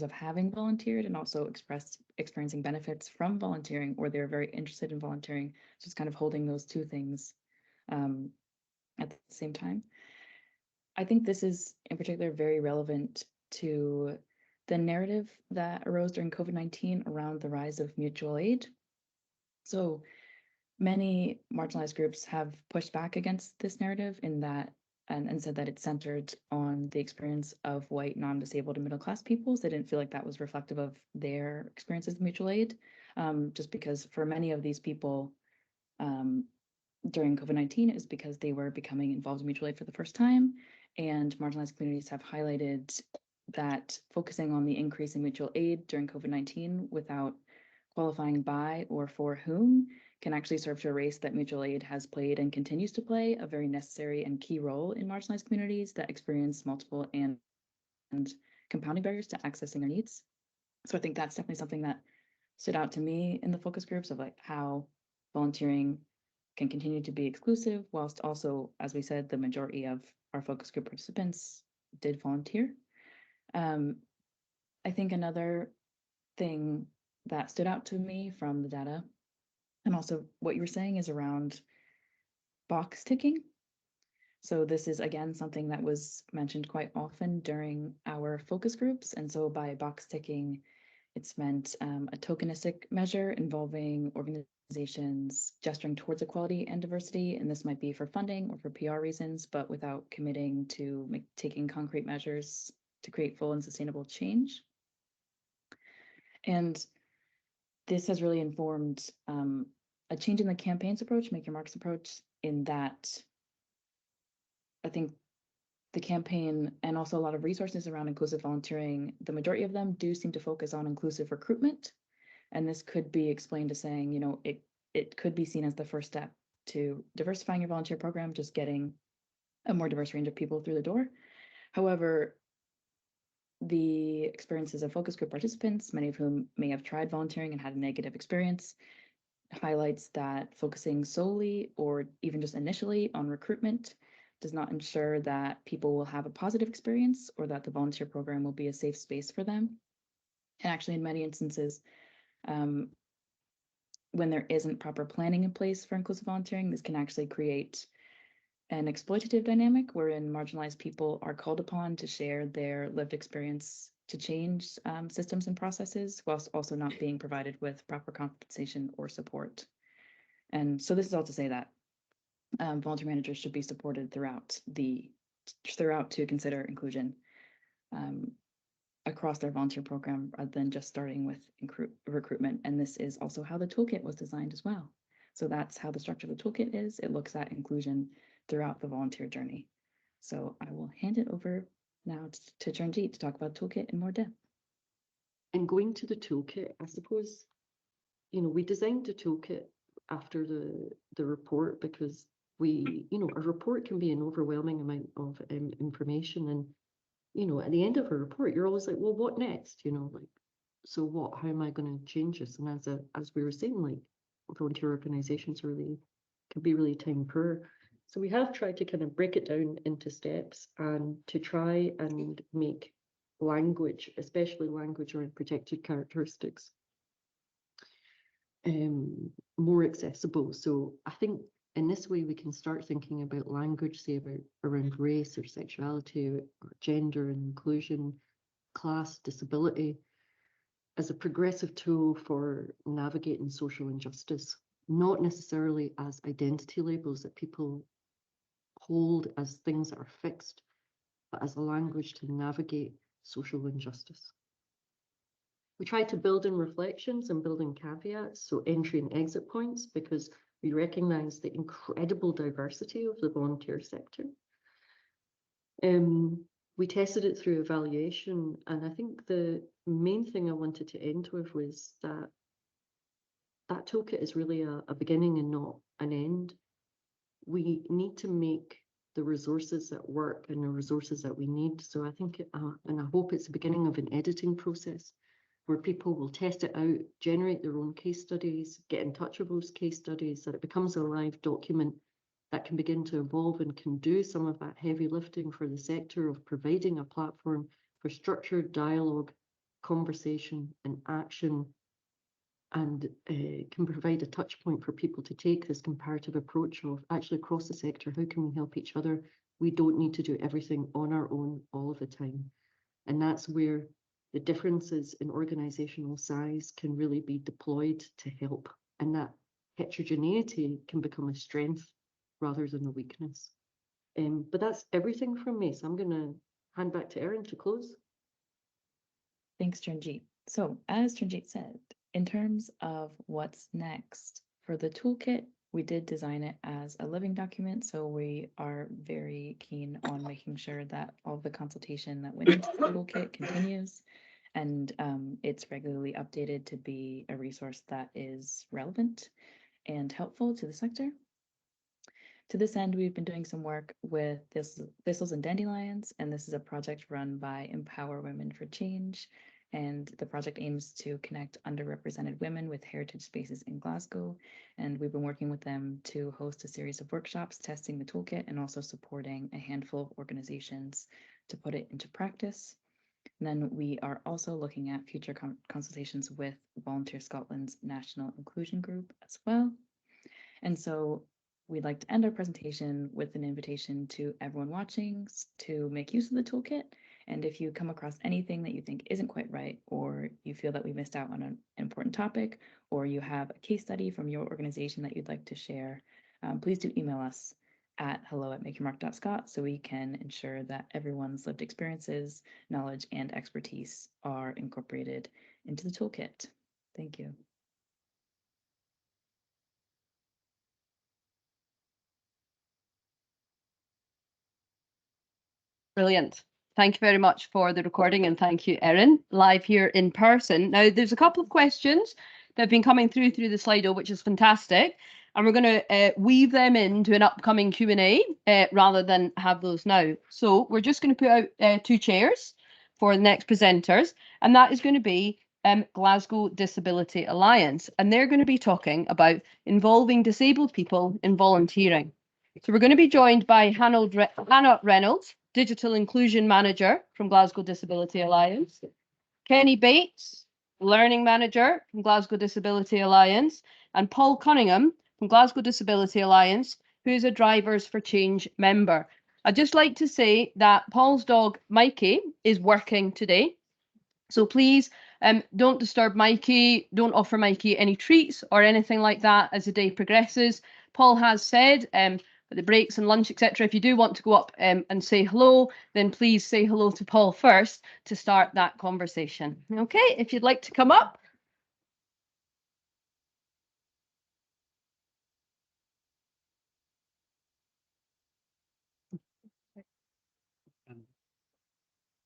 of having volunteered and also experiencing benefits from volunteering, or they're very interested in volunteering, just kind of holding those two things at the same time. I think this is in particular very relevant to the narrative that arose during COVID-19 around the rise of mutual aid. So Many marginalized groups have pushed back against this narrative in that and said that it's centered on the experience of white, non-disabled, and middle-class peoples. They didn't feel like that was reflective of their experiences with mutual aid, just because for many of these people during COVID-19 is because they were becoming involved in mutual aid for the first time, and marginalized communities have highlighted that focusing on the increase in mutual aid during COVID-19 without qualifying by or for whom can actually serve to erase that mutual aid has played and continues to play a very necessary and key role in marginalized communities that experience multiple and compounding barriers to accessing their needs. So I think that's definitely something that stood out to me in the focus groups of like how volunteering can continue to be exclusive, whilst also, as we said, the majority of our focus group participants did volunteer. I think another thing that stood out to me from the data, and also what you were saying, is around box ticking. So this is, again, something that was mentioned quite often during our focus groups. And so by box ticking, it's meant a tokenistic measure involving organizations gesturing towards equality and diversity. And this might be for funding or for PR reasons, but without committing to taking concrete measures to create full and sustainable change. And this has really informed a change in the campaign's approach, Make Your Mark's approach, in that I think the campaign and also a lot of resources around inclusive volunteering, the majority of them do seem to focus on inclusive recruitment. And this could be explained as saying, you know, it could be seen as the first step to diversifying your volunteer program, just getting a more diverse range of people through the door. However, the experiences of focus group participants, many of whom may have tried volunteering and had a negative experience, highlights that focusing solely or even just initially on recruitment does not ensure that people will have a positive experience or that the volunteer program will be a safe space for them. And actually, in many instances, when there isn't proper planning in place for inclusive volunteering, this can actually create an exploitative dynamic wherein marginalized people are called upon to share their lived experience to change systems and processes, whilst also not being provided with proper compensation or support. And so this is all to say that volunteer managers should be supported throughout to consider inclusion across their volunteer program rather than just starting with recruitment. And this is also how the toolkit was designed as well. So that's how the structure of the toolkit is. It looks at inclusion throughout the volunteer journey. So I will hand it over now to Churnjeet to talk about toolkit in more depth. And going to the toolkit, I suppose, you know, we designed the toolkit after the report because we, you know, a report can be an overwhelming amount of information. And, you know, at the end of a report, you're always like, well, what next? You know, like, so what, how am I going to change this? And as we were saying, like, volunteer organizations can be really time poor. So we have tried to kind of break it down into steps and to try and make language, especially language around protected characteristics, more accessible. So I think in this way we can start thinking about language, say around race or sexuality or gender and inclusion, class, disability, as a progressive tool for navigating social injustice, not necessarily as identity labels that people hold as things that are fixed, but as a language to navigate social injustice. We try to build in reflections and build in caveats, so entry and exit points, because we recognize the incredible diversity of the volunteer sector. We tested it through evaluation, and I think the main thing I wanted to end with was that toolkit is really a beginning and not an end. We need to make the resources that work and the resources that we need. So I think, and I hope it's the beginning of an editing process where people will test it out, generate their own case studies, get in touch with those case studies, that it becomes a live document that can begin to evolve and can do some of that heavy lifting for the sector of providing a platform for structured dialogue, conversation, and action, and can provide a touch point for people to take this comparative approach of actually across the sector, how can we help each other? We don't need to do everything on our own all of the time. And that's where the differences in organizational size can really be deployed to help. And that heterogeneity can become a strength rather than a weakness. But that's everything from me. So I'm going to hand back to Erin to close. Thanks, Churnjeet. So, as Churnjeet said, in terms of what's next for the toolkit, we did design it as a living document, so we are very keen on making sure that all of the consultation that went into the toolkit continues, and it's regularly updated to be a resource that is relevant and helpful to the sector. To this end, we've been doing some work with thistles and dandelions, and this is a project run by Empower Women for Change. And the project aims to connect underrepresented women with heritage spaces in Glasgow. And we've been working with them to host a series of workshops testing the toolkit and also supporting a handful of organizations to put it into practice. And then we are also looking at future consultations with Volunteer Scotland's National Inclusion Group as well. And so we'd like to end our presentation with an invitation to everyone watching to make use of the toolkit. And if you come across anything that you think isn't quite right, or you feel that we missed out on an important topic, or you have a case study from your organization that you'd like to share, please do email us at hello@makeyourmark.scot so we can ensure that everyone's lived experiences, knowledge, and expertise are incorporated into the toolkit. Thank you. Brilliant. Thank you very much for the recording, and thank you, Erin, live here in person. Now, there's a couple of questions that have been coming through the Slido, which is fantastic, and we're going to weave them into an upcoming Q&A rather than have those now. So we're just going to put out 2 chairs for the next presenters, and that is going to be Glasgow Disability Alliance, and they're going to be talking about involving disabled people in volunteering. So we're going to be joined by Hannah Reynolds, Digital Inclusion Manager from Glasgow Disability Alliance, Kenny Bates, Learning Manager from Glasgow Disability Alliance, and Paul Cunningham from Glasgow Disability Alliance, who is a Drivers for Change member. I'd just like to say that Paul's dog, Mikey, is working today. So please don't disturb Mikey, don't offer Mikey any treats or anything like that as the day progresses. Paul has said the breaks and lunch, etc. If you do want to go up and say hello, then please say hello to Paul first to start that conversation. Okay, if you'd like to come up.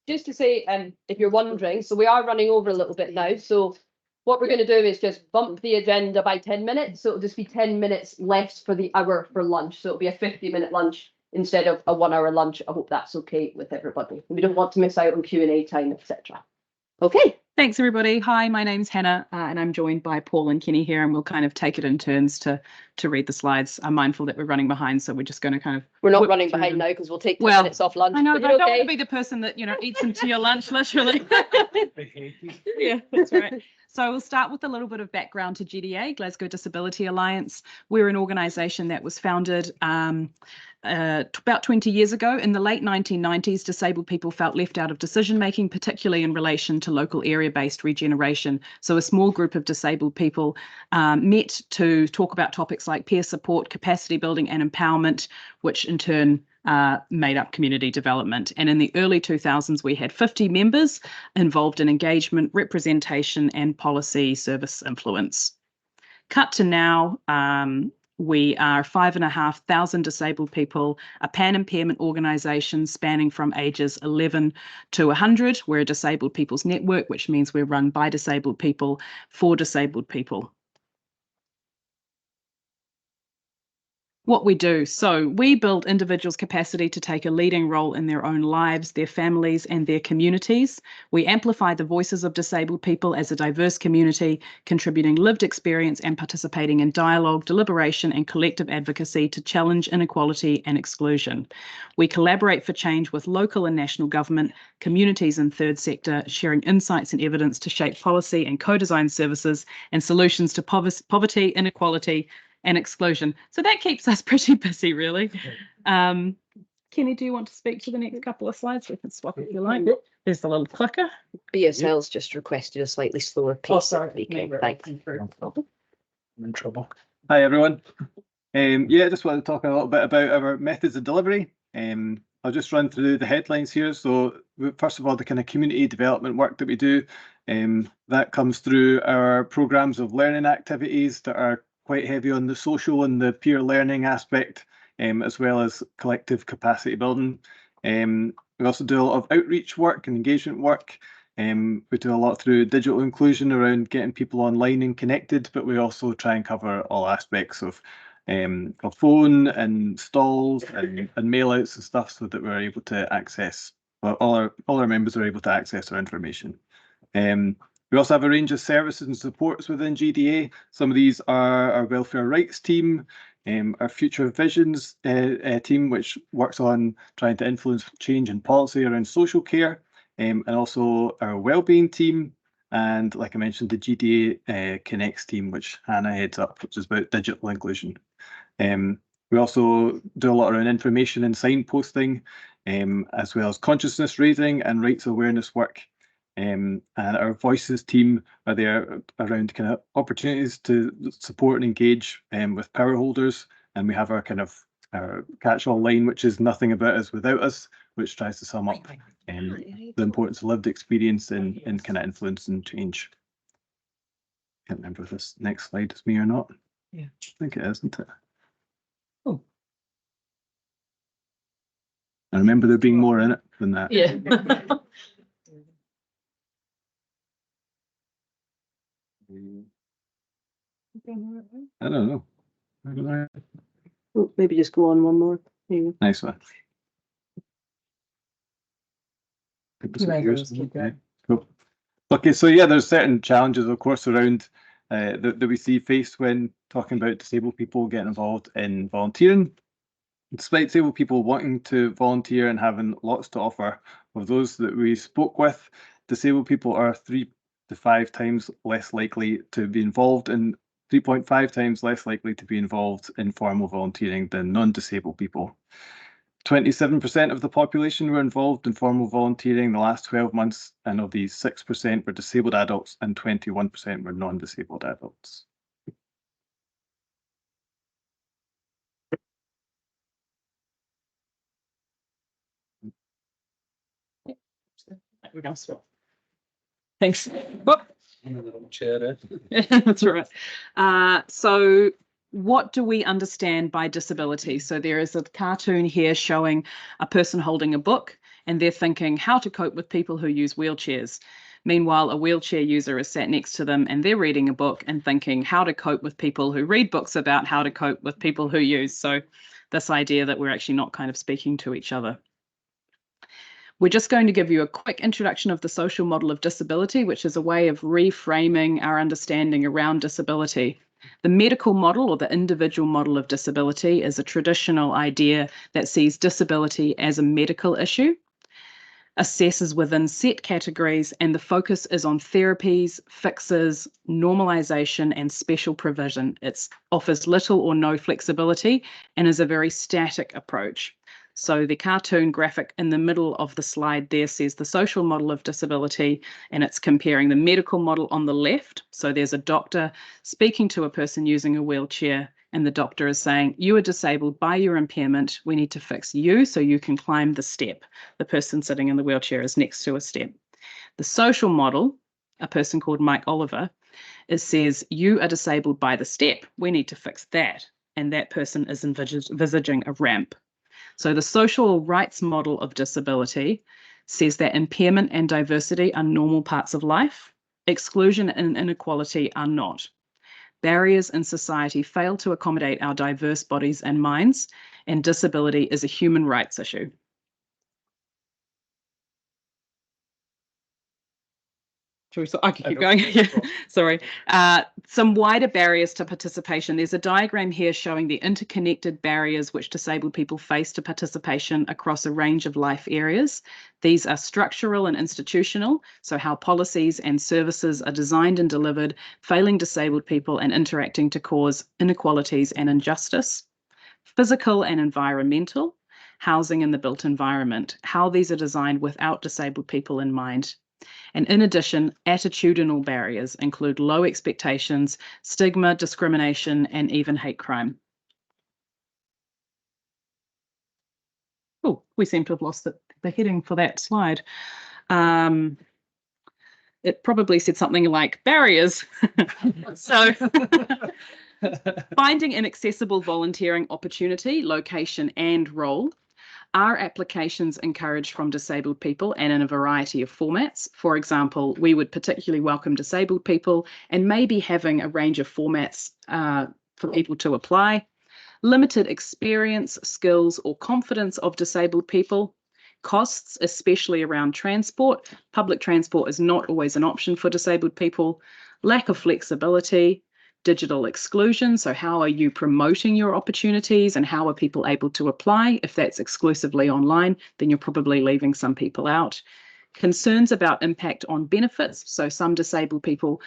Just to say, if you're wondering, so we are running over a little bit now. So what we're going to do is just bump the agenda by 10 minutes. So it'll just be 10 minutes less for the hour for lunch. So it'll be a 50-minute lunch instead of a 1-hour lunch. I hope that's okay with everybody. We don't want to miss out on Q&A time, etc. Okay. Thanks, everybody. Hi, my name's Hannah, and I'm joined by Paul and Kenny here, and we'll kind of take it in turns to read the slides. I'm mindful that we're running behind, so we're just going to kind of... We're not running behind now because we'll take 10 minutes off lunch. I know, but I don't want to be the person that, you know, eats into your lunch, literally. Yeah, that's right. So we'll start with a little bit of background to GDA, Glasgow Disability Alliance. We're an organisation that was founded about 20 years ago. In the late 1990s, disabled people felt left out of decision-making, particularly in relation to local area-based regeneration. So a small group of disabled people met to talk about topics like peer support, capacity building and empowerment, which in turn made up community development. And in the early 2000s, we had 50 members involved in engagement, representation and policy service influence. Cut to now, we are 5,500 disabled people, a pan-impairment organisation spanning from ages 11 to 100. We're a disabled people's network, which means we're run by disabled people for disabled people. What we do. So we build individuals' capacity to take a leading role in their own lives, their families and their communities. We amplify the voices of disabled people as a diverse community, contributing lived experience and participating in dialogue, deliberation and collective advocacy to challenge inequality and exclusion. We collaborate for change with local and national government, communities and third sector, sharing insights and evidence to shape policy and co-design services and solutions to poverty, inequality, and exclusion. So that keeps us pretty busy, really. Kenny, do you want to speak to the next couple of slides? We can swap if you like. There's the little clicker. BSL's just requested a slightly slower pace. Oh, sorry. Thanks. I'm in trouble. Hi everyone. Yeah, just wanted to talk a little bit about our methods of delivery. I'll just run through the headlines here. So first of all, the kind of community development work that we do, that comes through our programs of learning activities that are quite heavy on the social and the peer learning aspect, as well as collective capacity building. We also do a lot of outreach work and engagement work. We do a lot through digital inclusion around getting people online and connected, but we also try and cover all aspects of phone and stalls and mail outs and stuff, so that we're able to access, well, all our members are able to access our information. We also have a range of services and supports within GDA. Some of these are our welfare rights team, our future visions team, which works on trying to influence change and policy around social care, and also our wellbeing team, and like I mentioned, the GDA Connects team, which Hannah heads up, which is about digital inclusion. We also do a lot around information and signposting, as well as consciousness raising and rights awareness work. And our voices team are there around kind of opportunities to support and engage with power holders. And we have our kind of our catch-all line, which is "Nothing about us without us," which tries to sum up the importance of lived experience in kind of influence and change. Can't remember if this next slide is me or not. Yeah. I think it is, isn't it? Oh. I remember there being more in it than that. Yeah. I don't know. Oh, maybe just go on one more. There you Nice one. You may as well just keep going. Cool. Okay, so yeah, there's certain challenges, of course, around that we see faced when talking about disabled people getting involved in volunteering. Despite disabled people wanting to volunteer and having lots to offer, of those that we spoke with, disabled people are 3 to 5 times less likely to be involved in 3.5 times less likely to be involved in formal volunteering than non-disabled people. 27% of the population were involved in formal volunteering in the last 12 months, and of these, 6% were disabled adults and 21% were non-disabled adults. Thanks. That's right. So what do we understand by disability? So there is a cartoon here showing a person holding a book, and they're thinking how to cope with people who use wheelchairs. Meanwhile, a wheelchair user is sat next to them and they're reading a book and thinking how to cope with people who read books about how to cope with people who use. So this idea that we're actually not kind of speaking to each other. We're just going to give you a quick introduction of the social model of disability, which is a way of reframing our understanding around disability. The medical model, or the individual model of disability, is a traditional idea that sees disability as a medical issue, assesses within set categories, and the focus is on therapies, fixes, normalization, and special provision. It offers little or no flexibility and is a very static approach. So the cartoon graphic in the middle of the slide there says the social model of disability, and it's comparing the medical model on the left. So there's a doctor speaking to a person using a wheelchair, and the doctor is saying, you are disabled by your impairment. We need to fix you so you can climb the step. The person sitting in the wheelchair is next to a step. The social model, a person called Mike Oliver, it says, you are disabled by the step. We need to fix that. And that person is envisaging a ramp. So the social rights model of disability says that impairment and diversity are normal parts of life. Exclusion and inequality are not. Barriers in society fail to accommodate our diverse bodies and minds, and disability is a human rights issue. I can keep going. Yeah. Sorry. Some wider barriers to participation. There's a diagram here showing the interconnected barriers which disabled people face to participation across a range of life areas. These are structural and institutional, so how policies and services are designed and delivered, failing disabled people and interacting to cause inequalities and injustice. Physical and environmental, housing and the built environment, how these are designed without disabled people in mind. And in addition, attitudinal barriers include low expectations, stigma, discrimination, and even hate crime. Oh, we seem to have lost the heading for that slide. It probably said something like barriers. So finding an accessible volunteering opportunity, location, and role. Are applications encouraged from disabled people and in a variety of formats? For example, we would particularly welcome disabled people and maybe having a range of formats for people to apply. Limited experience, skills, or confidence of disabled people. Costs, especially around transport. Public transport is not always an option for disabled people. Lack of flexibility. Digital exclusion. So how are you promoting your opportunities and how are people able to apply? If that's exclusively online, then you're probably leaving some people out. Concerns about impact on benefits. So some disabled people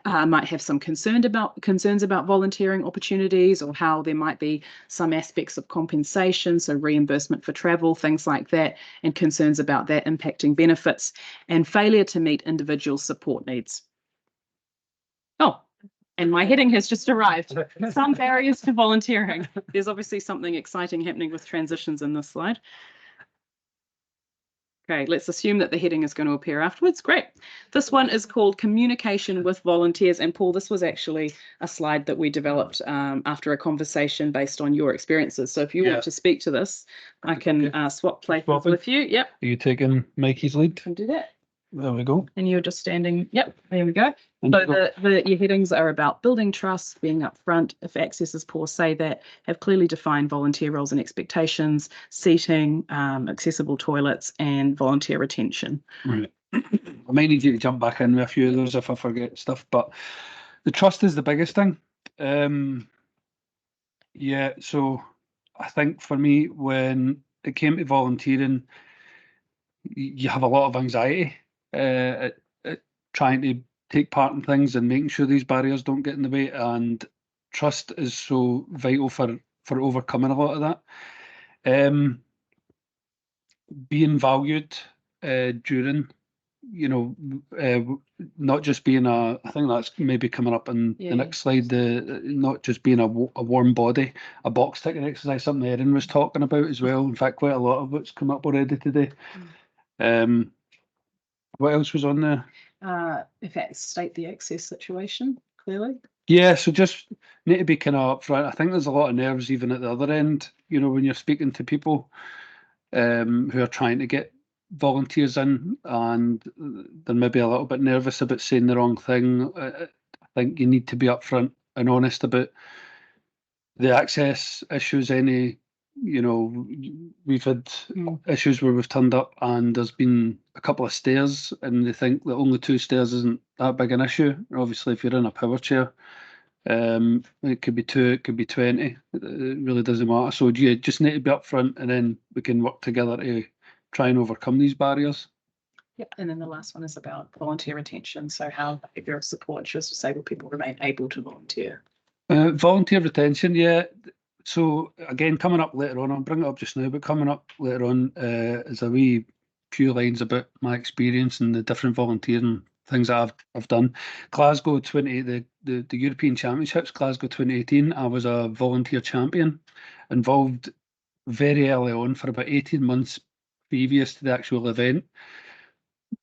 might have some concerns about volunteering opportunities, or how there might be some aspects of compensation, so reimbursement for travel, things like that, and concerns about that impacting benefits, and failure to meet individual support needs. Oh, and my heading has just arrived. Some barriers to volunteering. There's obviously something exciting happening with transitions in this slide. Okay, let's assume that the heading is going to appear afterwards. Great. This one is called Communication with Volunteers. And Paul, this was actually a slide that we developed after a conversation based on your experiences. So if you want to speak to this, I can swap places with you. Yep. Are you taking Mikey's lead? Can do that. There we go. And you're just standing. Yep, there we go. So your headings are about building trust, being upfront. If access is poor, say that. Have clearly defined volunteer roles and expectations, seating, accessible toilets, and volunteer retention. Right. I might need you to jump back in with a few of those if I forget stuff, but the trust is the biggest thing. Yeah, so I think for me, when it came to volunteering, you have a lot of anxiety at trying to take part in things and making sure these barriers don't get in the way, and trust is so vital for overcoming a lot of that. Being valued during, not just being I think that's maybe coming up in the next slide, not just being a warm body, a box ticking exercise, something Erin was talking about as well. In fact, quite a lot of it's come up already today. What else was on there? If that state the access situation clearly. Yeah, so just need to be kind of upfront. I think there's a lot of nerves even at the other end, when you're speaking to people who are trying to get volunteers in, and they're maybe a little bit nervous about saying the wrong thing. I think you need to be upfront and honest about the access issues. We've had issues where we've turned up and there's been a couple of stairs and they think that only 2 stairs isn't that big an issue. Obviously, if you're in a power chair, it could be 2, it could be 20. It really doesn't matter. So you just need to be upfront, and then we can work together to try and overcome these barriers. Yep, and then the last one is about volunteer retention. So how behavioural support ensures disabled people remain able to volunteer. Volunteer retention, yeah. So again, coming up later on, I'll bring it up just now, but coming up later on is a wee few lines about my experience and the different volunteering things that I've done. Glasgow the European Championships, Glasgow 2018, I was a volunteer champion, involved very early on for about 18 months previous to the actual event.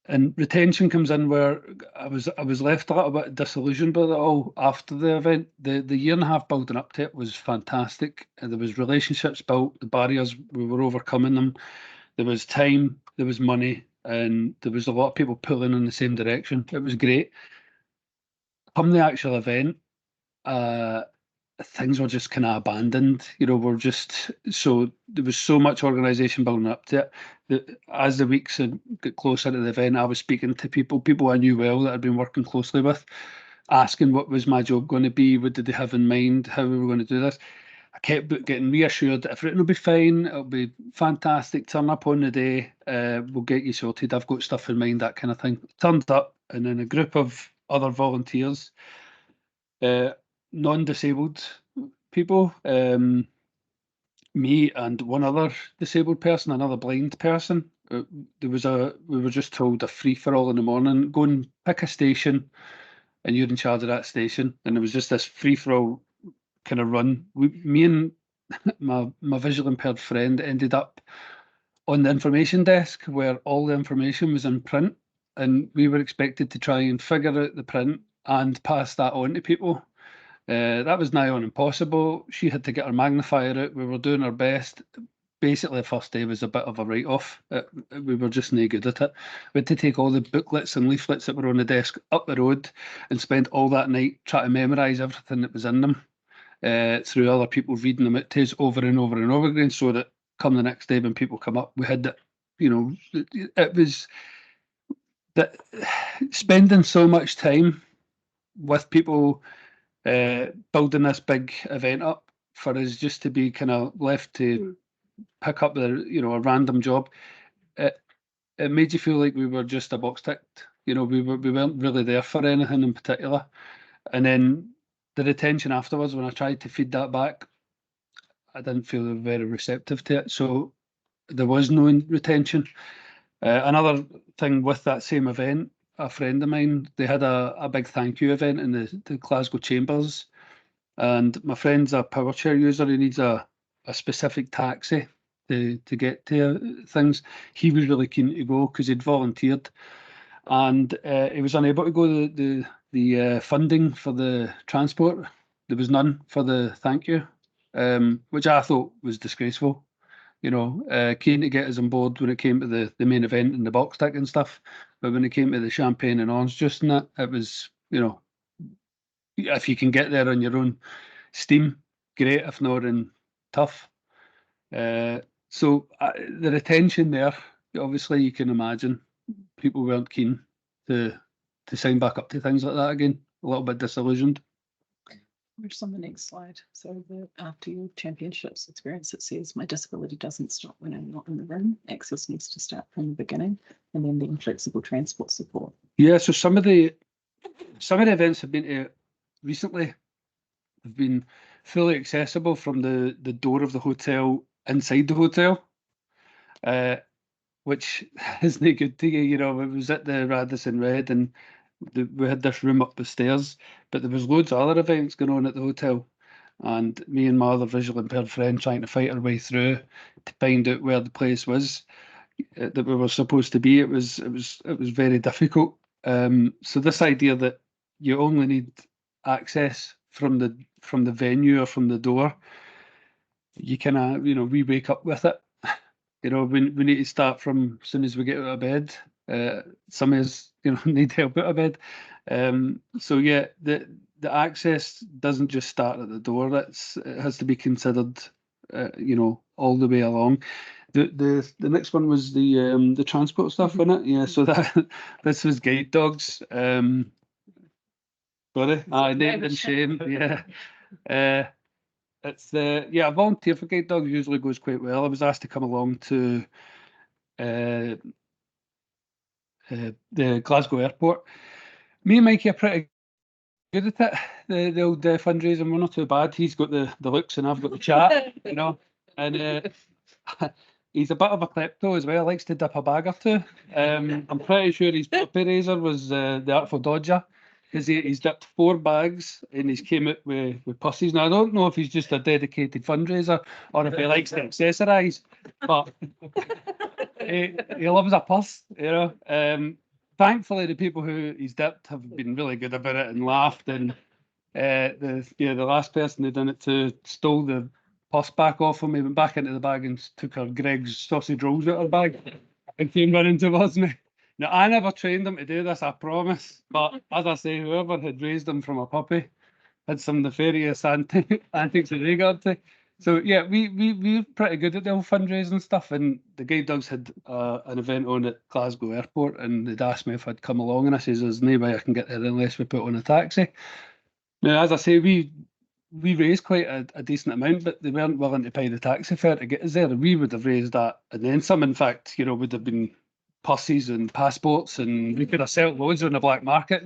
And retention comes in where I was left a little bit disillusioned by it all after the event. The year and a half building up to it was fantastic. And there was relationships built, the barriers, we were overcoming them. There was time, there was money, and there was a lot of people pulling in the same direction. It was great. Come the actual event, things were just kind of abandoned. There was so much organisation building up to it that as the weeks had got closer to the event, I was speaking to people I knew well that I'd been working closely with, asking what was my job going to be, what did they have in mind, how we were going to do this. I kept getting reassured that everything will be fine, it'll be fantastic, turn up on the day, we'll get you sorted, I've got stuff in mind, that kind of thing. Turned up, and then a group of other volunteers, non-disabled people, me and one other disabled person, another blind person, we were just told a free for all in the morning. Go and pick a station, and you're in charge of that station. And it was just this free for all kind of run. Me and my visually impaired friend ended up on the information desk where all the information was in print, and we were expected to try and figure out the print and pass that on to people. That was nigh on impossible. She had to get her magnifier out. We were doing our best. Basically, the first day was a bit of a write-off. We were just no good at it. We had to take all the booklets and leaflets that were on the desk up the road and spend all that night trying to memorise everything that was in them through other people reading them out to us over and over and over again, so that come the next day when people come up, we had that, it was that spending so much time with people building this big event up for us just to be kind of left to pick up a random job. It made you feel like we were just a box ticked. We weren't really there for anything in particular. And then the retention afterwards, when I tried to feed that back, I didn't feel very receptive to it. So there was no retention. Another thing with that same event, a friend of mine, they had a big thank you event in the Glasgow Chambers. And my friend's a power chair user. He needs a specific taxi to get to things. He was really keen to go because he'd volunteered, and he was unable to go. The funding for the transport, there was none for the thank you, which I thought was disgraceful. Keen to get us on board when it came to the main event and the box tick and stuff, but when it came to the champagne and orange juice and that, it was, if you can get there on your own steam, great. If not, then tough. So the retention there, obviously you can imagine people weren't keen to sign back up to things like that again. A little bit disillusioned. Which on the next slide. So after your championships experience, it says my disability doesn't stop when I'm not in the room. Access needs to start from the beginning, and then the inflexible transport support. Yeah. So some of the events have been recently have been fully accessible from the door of the hotel inside the hotel, which is no good to you. It was at the Radisson Red, and we had this room up the stairs, but there was loads of other events going on at the hotel, and me and my other visually impaired friend trying to fight our way through to find out where the place was that we were supposed to be. It was very difficult. So this idea that you only need access from the venue or from the door, you kind of we wake up with it. We need to start from as soon as we get out of bed. Some of us need help out of bed. So yeah, the access doesn't just start at the door. It has to be considered all the way along. The next one was the transport stuff, wasn't it? Yeah, so this was guide dogs. Sorry, David and Shane. Yeah. It's a volunteer for guide dogs usually goes quite well. I was asked to come along to the Glasgow airport. Me and Mikey are pretty good at it. The old fundraising, we're not too bad. He's got the looks and I've got the chat, and he's a bit of a klepto as well. Likes to dip a bag or two. I'm pretty sure his puppy raiser was the Artful Dodger, because he's dipped 4 bags and he's came out with pussies. Now I don't know if he's just a dedicated fundraiser or if he likes to accessorise, but he loves a puss, Thankfully, the people who he's dipped have been really good about it and laughed. And the last person who done it to stole the pus back off him. He went back into the bag and took her Greg's sausage rolls out of her bag and came running towards me. Now, I never trained him to do this, I promise. But as I say, whoever had raised him from a puppy had some nefarious antics that they got up to. So yeah, we're pretty good at the old fundraising stuff. And the guide dogs had an event on at Glasgow Airport, and they'd asked me if I'd come along, and I says, "There's no way I can get there unless we put on a taxi." Now, as I say, we raised quite a decent amount, but they weren't willing to pay the taxi fare to get us there. And we would have raised that, and then some. In fact, would have been pussies and passports, and we could have sold loads on the black market,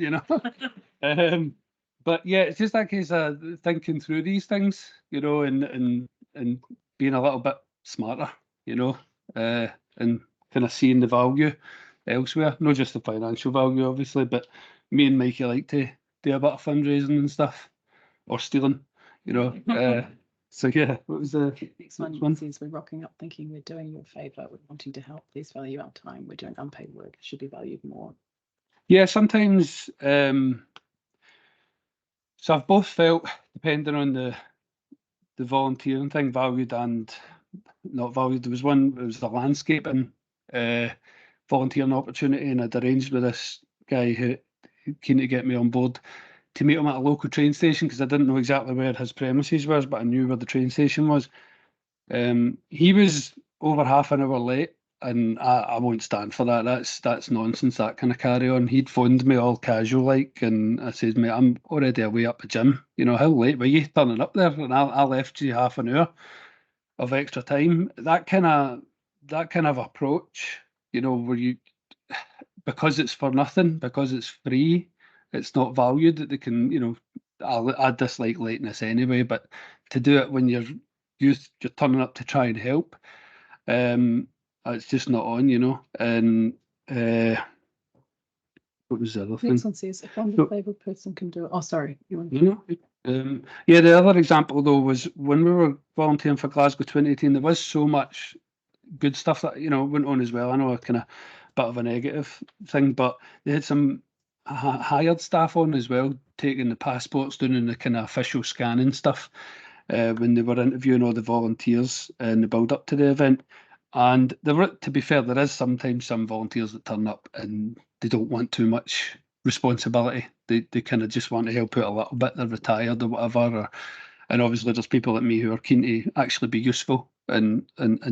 But yeah, it's just that case of thinking through these things, and being a little bit smarter, and kind kind of seeing the value elsewhere, not just the financial value, obviously, but me and Mikey like to do a bit of fundraising and stuff, or stealing, you know. So yeah, what was the Next one says, we're rocking up thinking we're doing you a favour, we're wanting to help. Please value our time. We're doing unpaid work. It should be valued more. Yeah, sometimes. So I've both felt, depending on the volunteering thing, valued and not valued. There was one, it was the landscaping volunteering opportunity, and I'd arranged with this guy who keen to get me on board to meet him at a local train station, because I didn't know exactly where his premises was, but I knew where the train station was. He was over half an hour late, and I won't stand for that. That's nonsense, that kind of carry on. He'd phoned me all casual like, and I said, mate, I'm already away up the gym. You know, how late were you turning up there? And I left you half an hour of extra time. That kind of approach, you know, where you, because it's for nothing, because it's free, it's not valued, that they can, you know, I dislike lateness anyway, but to do it when you're turning up to try and help, it's just not on, you know. And what was the other thing? Next one says, if one disabled person can do it. Oh, sorry. You want Yeah, the other example though was when we were volunteering for Glasgow 2018, there was so much good stuff that, you know, went on as well. I know a kind of bit of a negative thing, but they had some hired staff on as well, taking the passports, doing the kind of official scanning stuff when they were interviewing all the volunteers in the build up to the event. And there were, to be fair, there is sometimes some volunteers that turn up and they don't want too much responsibility. They kind of just want to help out a little bit. They're retired or whatever. And obviously there's people like me who are keen to actually be useful and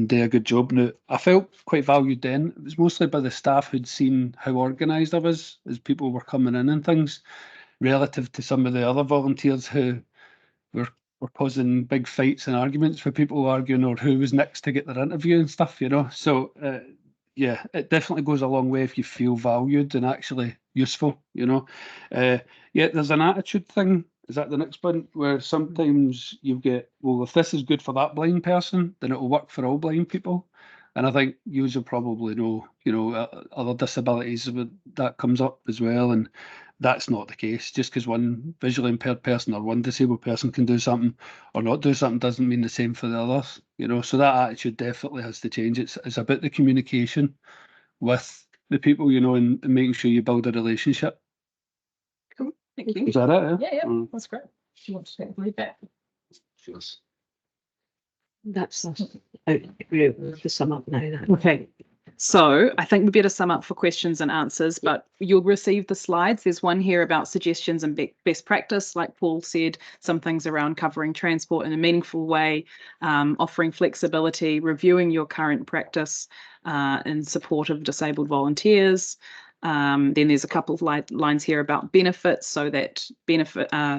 do a good job. Now, I felt quite valued then. It was mostly by the staff who'd seen how organised I was as people were coming in and things, relative to some of the other volunteers who were causing big fights and arguments for people arguing or who was next to get their interview and stuff, you know. So yeah, it definitely goes a long way if you feel valued and actually useful, you know. Yeah, there's an attitude thing. Is that the next one? Where sometimes you get, well, if this is good for that blind person, then it will work for all blind people. And I think you will probably know, you know, other disabilities that comes up as well. And that's not the case. Just because one visually impaired person or one disabled person can do something or not do something doesn't mean the same for the others, you know. So that attitude definitely has to change. It's about the communication with the people, you know, and making sure you build a relationship. Cool. Thank you. Is that it? Yeah, that's great. She wants to take Yvette. That's to sum up now. Then. Okay. So I think we better sum up for questions and answers, but you'll receive the slides. There's one here about suggestions and best practice. Like Paul said, some things around covering transport in a meaningful way, offering flexibility, reviewing your current practice in support of disabled volunteers. Then there's a couple of lines here about benefits, so that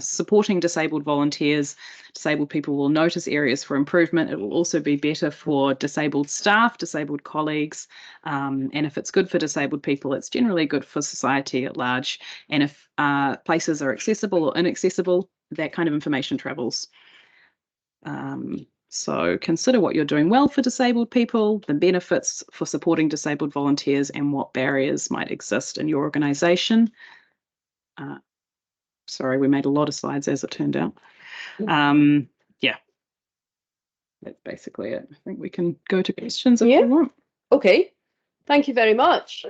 supporting disabled volunteers, disabled people will notice areas for improvement. It will also be better for disabled staff, disabled colleagues, and if it's good for disabled people, it's generally good for society at large. And if places are accessible or inaccessible, that kind of information travels. So consider what you're doing well for disabled people, the benefits for supporting disabled volunteers, and what barriers might exist in your organisation. Sorry, we made a lot of slides as it turned out. Yeah, that's basically it. I think we can go to questions if you want. Okay, thank you very much.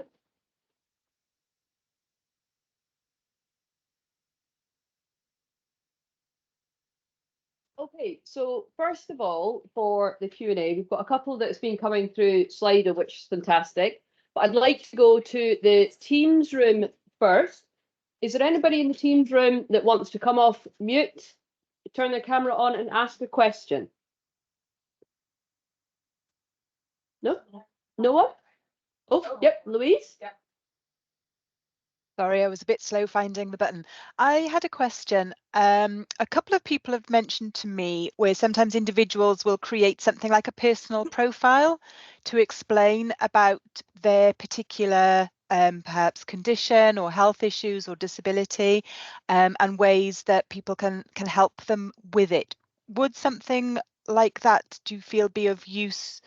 Okay, so first of all, for the Q&A, we've got a couple that's been coming through Slido, which is fantastic. But I'd like to go to the Teams room first. Is there anybody in the Teams room that wants to come off mute, turn their camera on and ask a question? No? No one? Oh, yep, Louise? Yeah. Sorry, I was a bit slow finding the button. I had a question. A couple of people have mentioned to me where sometimes individuals will create something like a personal profile to explain about their particular perhaps condition or health issues or disability, and ways that people can help them with it. Would something like that, do you feel, be of use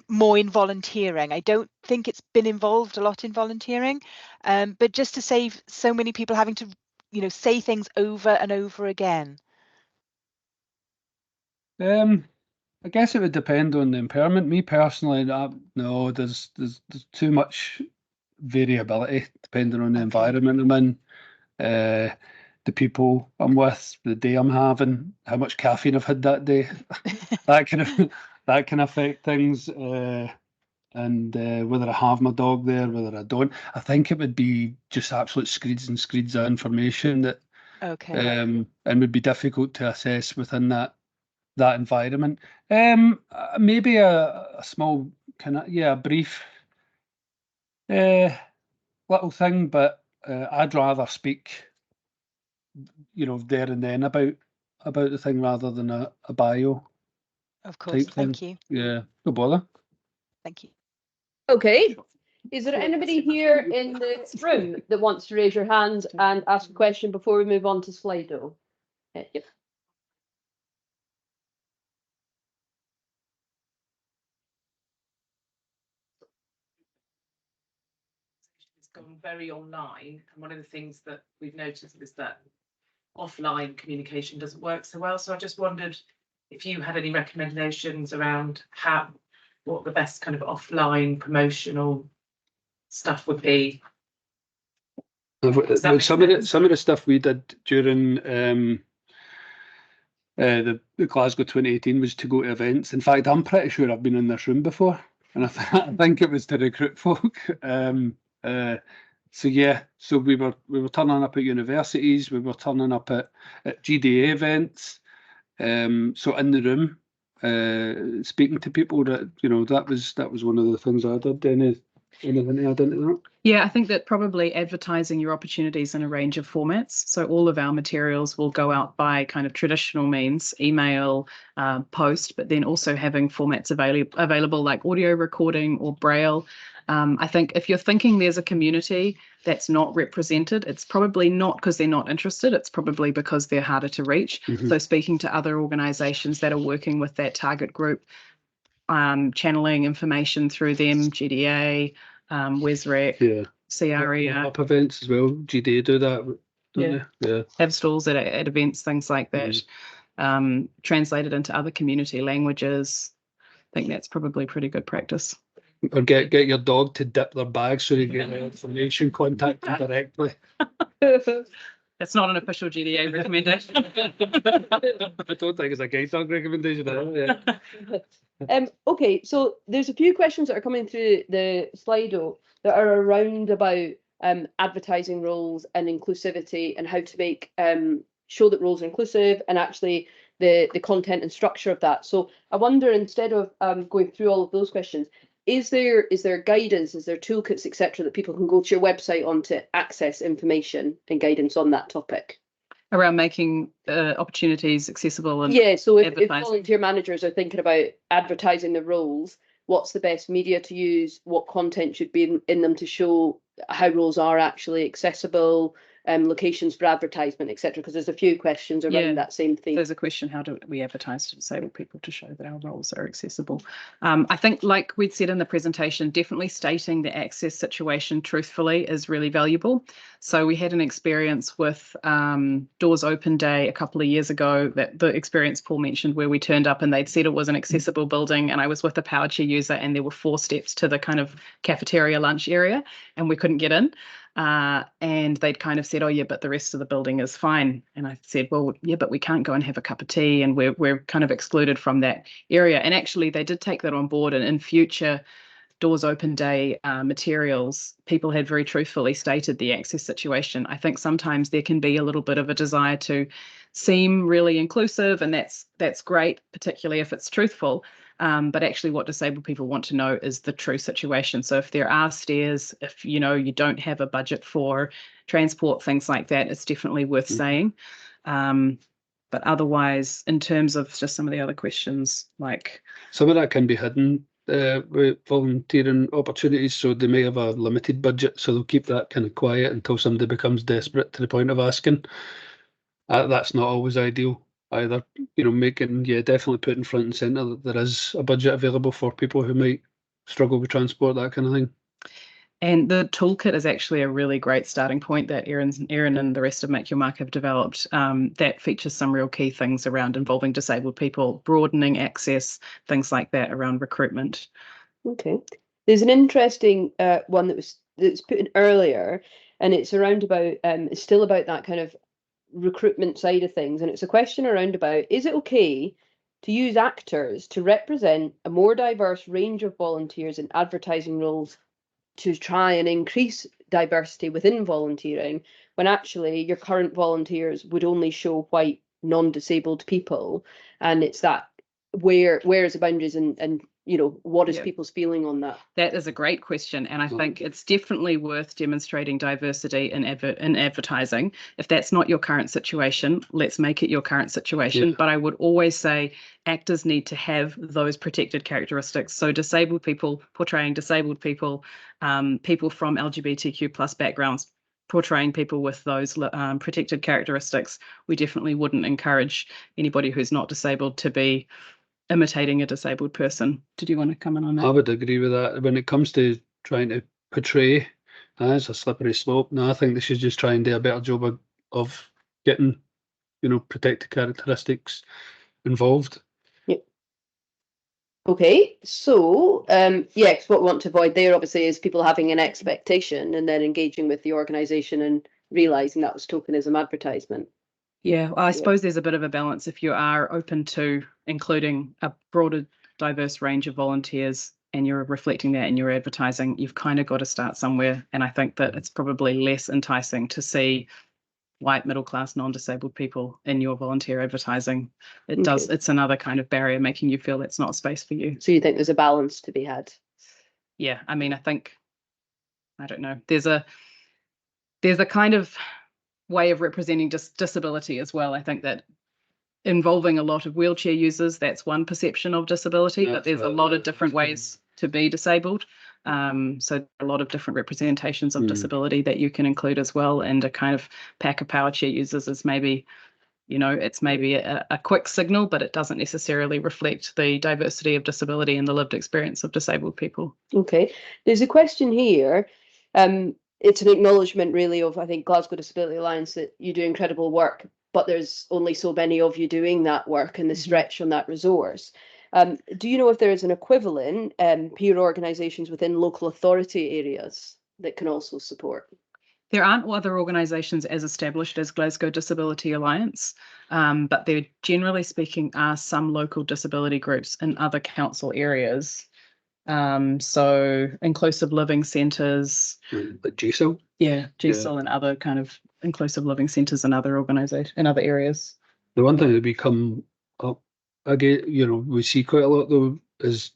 more in volunteering. I don't think it's been involved a lot in volunteering, but just to save so many people having to, say things over and over again. I guess it would depend on the impairment. Me personally, no, there's too much variability depending on the environment I'm in, the people I'm with, the day I'm having, how much caffeine I've had that day. that can affect things, and whether I have my dog there, whether I don't. I think it would be just absolute screeds and screeds of information that and would be difficult to assess within that environment. Maybe a small a brief little thing, but I'd rather speak, there and then about the thing rather than a bio. Of course, thank thing. you. Yeah, no bother. Thank you. Okay. Is there anybody here in the room that wants to raise your hand and ask a question before we move on to Slido? Yep. It's gone very online, and one of the things that we've noticed is that offline communication doesn't work so well. So I just wondered if you had any recommendations around what the best kind of offline promotional stuff would be. Some of the stuff we did during the Glasgow 2018 was to go to events. In fact, I'm pretty sure I've been in this room before, and I think it was to recruit folk. So yeah, so we were turning up at universities, we were turning up at GDA events. So in the room, speaking to people, that that was one of the things I did. Anything to add into that? Yeah, I think that probably advertising your opportunities in a range of formats. So all of our materials will go out by kind of traditional means, email, post, but then also having formats available like audio recording or braille. I think if you're thinking there's a community that's not represented, it's probably not because they're not interested, it's probably because they're harder to reach. Mm-hmm. So speaking to other organisations that are working with that target group, channeling information through them, GDA, WESREC, Yeah. CRE. Up events as well. GDA do that, don't they? Yeah. Have stalls at events, things like that. Translated into other community languages. I think that's probably pretty good practice. Or get your dog to dip their bag so you get the information, contact them directly. That's not an official GDA recommendation. I don't think it's a guide dog recommendation. Okay, so there's a few questions that are coming through the Slido that are around about advertising roles and inclusivity and how to make show that roles are inclusive and actually the content and structure of that. So I wonder, instead of going through all of those questions, is there guidance, is there toolkits, etc., that people can go to your website on to access information and guidance on that topic? Around making opportunities accessible and so if volunteer managers are thinking about advertising the roles, what's the best media to use, what content should be in them to show how roles are actually accessible, locations for advertisement, etc., because there's a few questions around that same theme. There's a question, how do we advertise to disabled people to show that our roles are accessible? I think, like we'd said in the presentation, definitely stating the access situation truthfully is really valuable. So we had an experience with Doors Open Day a couple of years ago, that the experience Paul mentioned, where we turned up and they'd said it was an accessible building, and I was with a power chair user and there were 4 steps to the kind of cafeteria lunch area and we couldn't get in. And they'd kind of said, oh yeah, but the rest of the building is fine. And I said, well, yeah, but we can't go and have a cup of tea, and we're kind of excluded from that area. And actually they did take that on board, and in future Doors Open Day materials, people had very truthfully stated the access situation. I think sometimes there can be a little bit of a desire to seem really inclusive, and that's great, particularly if it's truthful. But actually what disabled people want to know is the true situation. So if there are stairs, if you don't have a budget for transport, things like that, it's definitely worth saying. But otherwise, in terms of just some of the other questions, like some of that can be hidden with volunteering opportunities, so they may have a limited budget, so they'll keep that kind of quiet until somebody becomes desperate to the point of asking. That's not always ideal. either, making, definitely putting front and centre that there is a budget available for people who might struggle with transport, that kind of thing. And the toolkit is actually a really great starting point that Erin and the rest of Make Your Mark have developed. That features some real key things around involving disabled people, broadening access, things like that around recruitment. Okay. There's an interesting one that's put in earlier, and it's around about it's still about that kind of recruitment side of things, and it's a question around about, is it okay to use actors to represent a more diverse range of volunteers in advertising roles to try and increase diversity within volunteering, when actually your current volunteers would only show white non-disabled people? And it's that, where is the boundaries, and what is people's feeling on that? That is a great question, and I think it's definitely worth demonstrating diversity in advertising. If that's not your current situation, let's make it your current situation. Yeah. But I would always say actors need to have those protected characteristics. So disabled people portraying disabled people, people from LGBTQ+ backgrounds portraying people with those protected characteristics. We definitely wouldn't encourage anybody who's not disabled to be imitating a disabled person. Did you want to comment on that? I would agree with that. When it comes to trying to portray, it's a slippery slope. No, I think they should just try and do a better job of getting, protected characteristics involved. Yep. Okay, so yes, what we want to avoid there obviously is people having an expectation and then engaging with the organisation and realising that was tokenism advertisement. Yeah, I suppose there's a bit of a balance. If you are open to including a broader, diverse range of volunteers and you're reflecting that in your advertising, you've kind of got to start somewhere. And I think that it's probably less enticing to see white, middle-class, non-disabled people in your volunteer advertising. It's another kind of barrier making you feel it's not a space for you. So you think there's a balance to be had? Yeah, I mean, I don't know. There's a kind of way of representing disability as well. I think that involving a lot of wheelchair users, that's one perception of disability, but there's a lot of different ways to be disabled. So there are a lot of different representations of disability that you can include as well. And a kind of pack of power chair users is maybe, it's maybe a quick signal, but it doesn't necessarily reflect the diversity of disability and the lived experience of disabled people. Okay, there's a question here. It's an acknowledgement really of, I think, Glasgow Disability Alliance, that you do incredible work, but there's only so many of you doing that work and the stretch on that resource. Do you know if there is an equivalent peer organisations within local authority areas that can also support? There aren't other organisations as established as Glasgow Disability Alliance, but there, generally speaking, are some local disability groups in other council areas. So inclusive living centres, like GSIL, GSIL and other kind of inclusive living centres and other organisations in other areas. The one thing that become up again, we see quite a lot though, is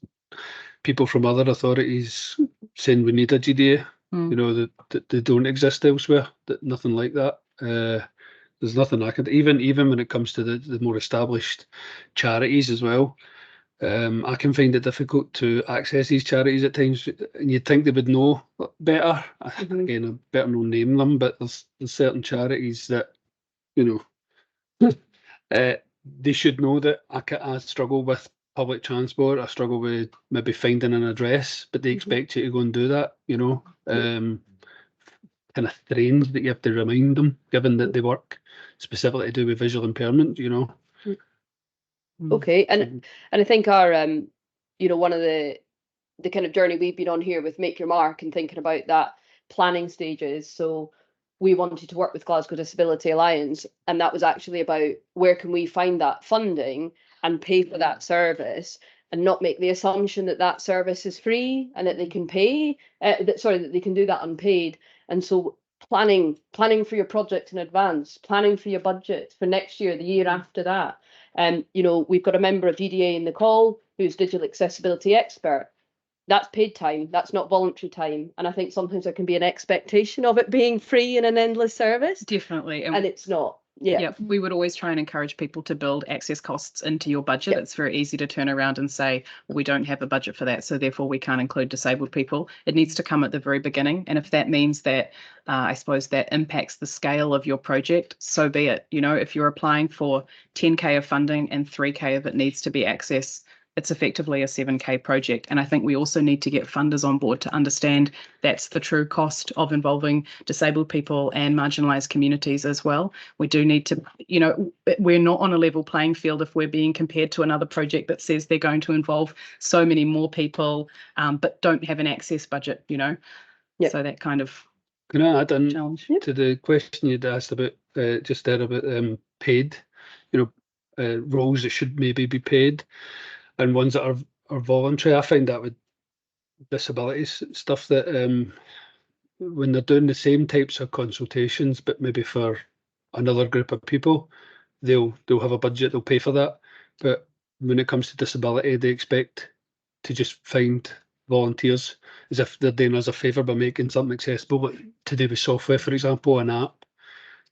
people from other authorities saying we need a GDA. That they don't exist elsewhere. That nothing like that. There's nothing I could even when it comes to the more established charities as well. I can find it difficult to access these charities at times, and you'd think they would know better. Again, I better not name them, but there's certain charities that, they should know that I struggle with public transport. I struggle with maybe finding an address, but they expect you to go and do that. Kind of strange that you have to remind them, given that they work specifically to do with visual impairment. Okay, and I think our one of the kind of journey we've been on here with Make Your Mark and thinking about that planning stages. So we wanted to work with Glasgow Disability Alliance, and that was actually about where can we find that funding and pay for that service, and not make the assumption that that service is free and that they can pay. That they can do that unpaid. And so planning for your project in advance, planning for your budget for next year, the year after that. And we've got a member of GDA in the call who's digital accessibility expert. That's paid time. That's not voluntary time. And I think sometimes there can be an expectation of it being free and an endless service. Definitely. And it's not. Yeah. We would always try and encourage people to build access costs into your budget. It's very easy to turn around and say, well, we don't have a budget for that, so therefore we can't include disabled people. It needs to come at the very beginning. And if that means that, I suppose that impacts the scale of your project, so be it. You know, if you're applying for 10K of funding and 3K of it needs to be access, it's effectively a 7K project. And I think we also need to get funders on board to understand that's the true cost of involving disabled people and marginalised communities as well. We do need to, you know, we're not on a level playing field if we're being compared to another project that says they're going to involve so many more people, but don't have an access budget, you know. Yep. So that kind of Can I add in challenge. to the question you'd asked about just there about paid, you know, roles that should maybe be paid and ones that are voluntary. I find that with disabilities stuff that when they're doing the same types of consultations, but maybe for another group of people, they'll have a budget, they'll pay for that. But when it comes to disability, they expect to just find volunteers as if they're doing us a favour by making something accessible, like to do with software, for example, an app.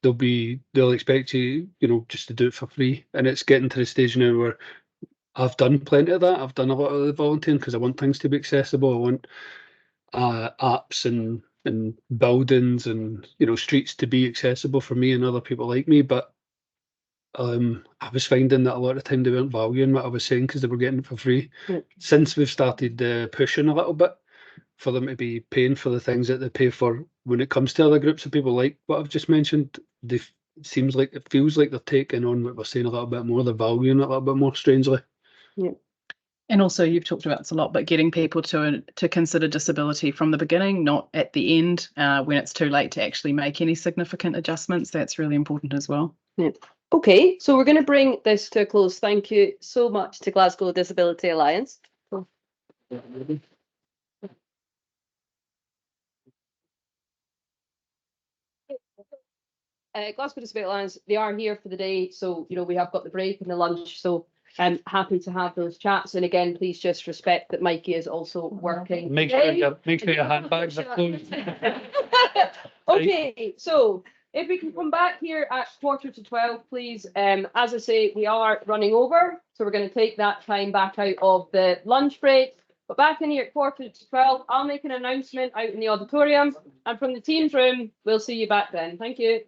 They'll expect you, you know, just to do it for free. And it's getting to the stage now where I've done plenty of that. I've done a lot of the volunteering because I want things to be accessible. I want apps and buildings and, you know, streets to be accessible for me and other people like me. But I was finding that a lot of the time they weren't valuing what I was saying because they were getting it for free. Since we've started pushing a little bit for them to be paying for the things that they pay for when it comes to other groups of people like what I've just mentioned, it feels like they're taking on what we're saying a little bit more, they're valuing it a little bit more strangely. Yeah. And also, you've talked about this a lot, but getting people to consider disability from the beginning, not at the end when it's too late to actually make any significant adjustments. That's really important as well. Yeah. Okay, so we're going to bring this to a close. Thank you so much to Glasgow Disability Alliance. Glasgow Disability Alliance, they are here for the day, so you know we have got the break and the lunch, so I'm happy to have those chats. And again, please just respect that Mikey is also working. Make sure your handbags are closed. Okay, so if we can come back here at 11:45, please. As I say, we are running over, so we're going to take that time back out of the lunch break. But back in here at 11:45, I'll make an announcement out in the auditorium, and from the Teams room, we'll see you back then. Thank you.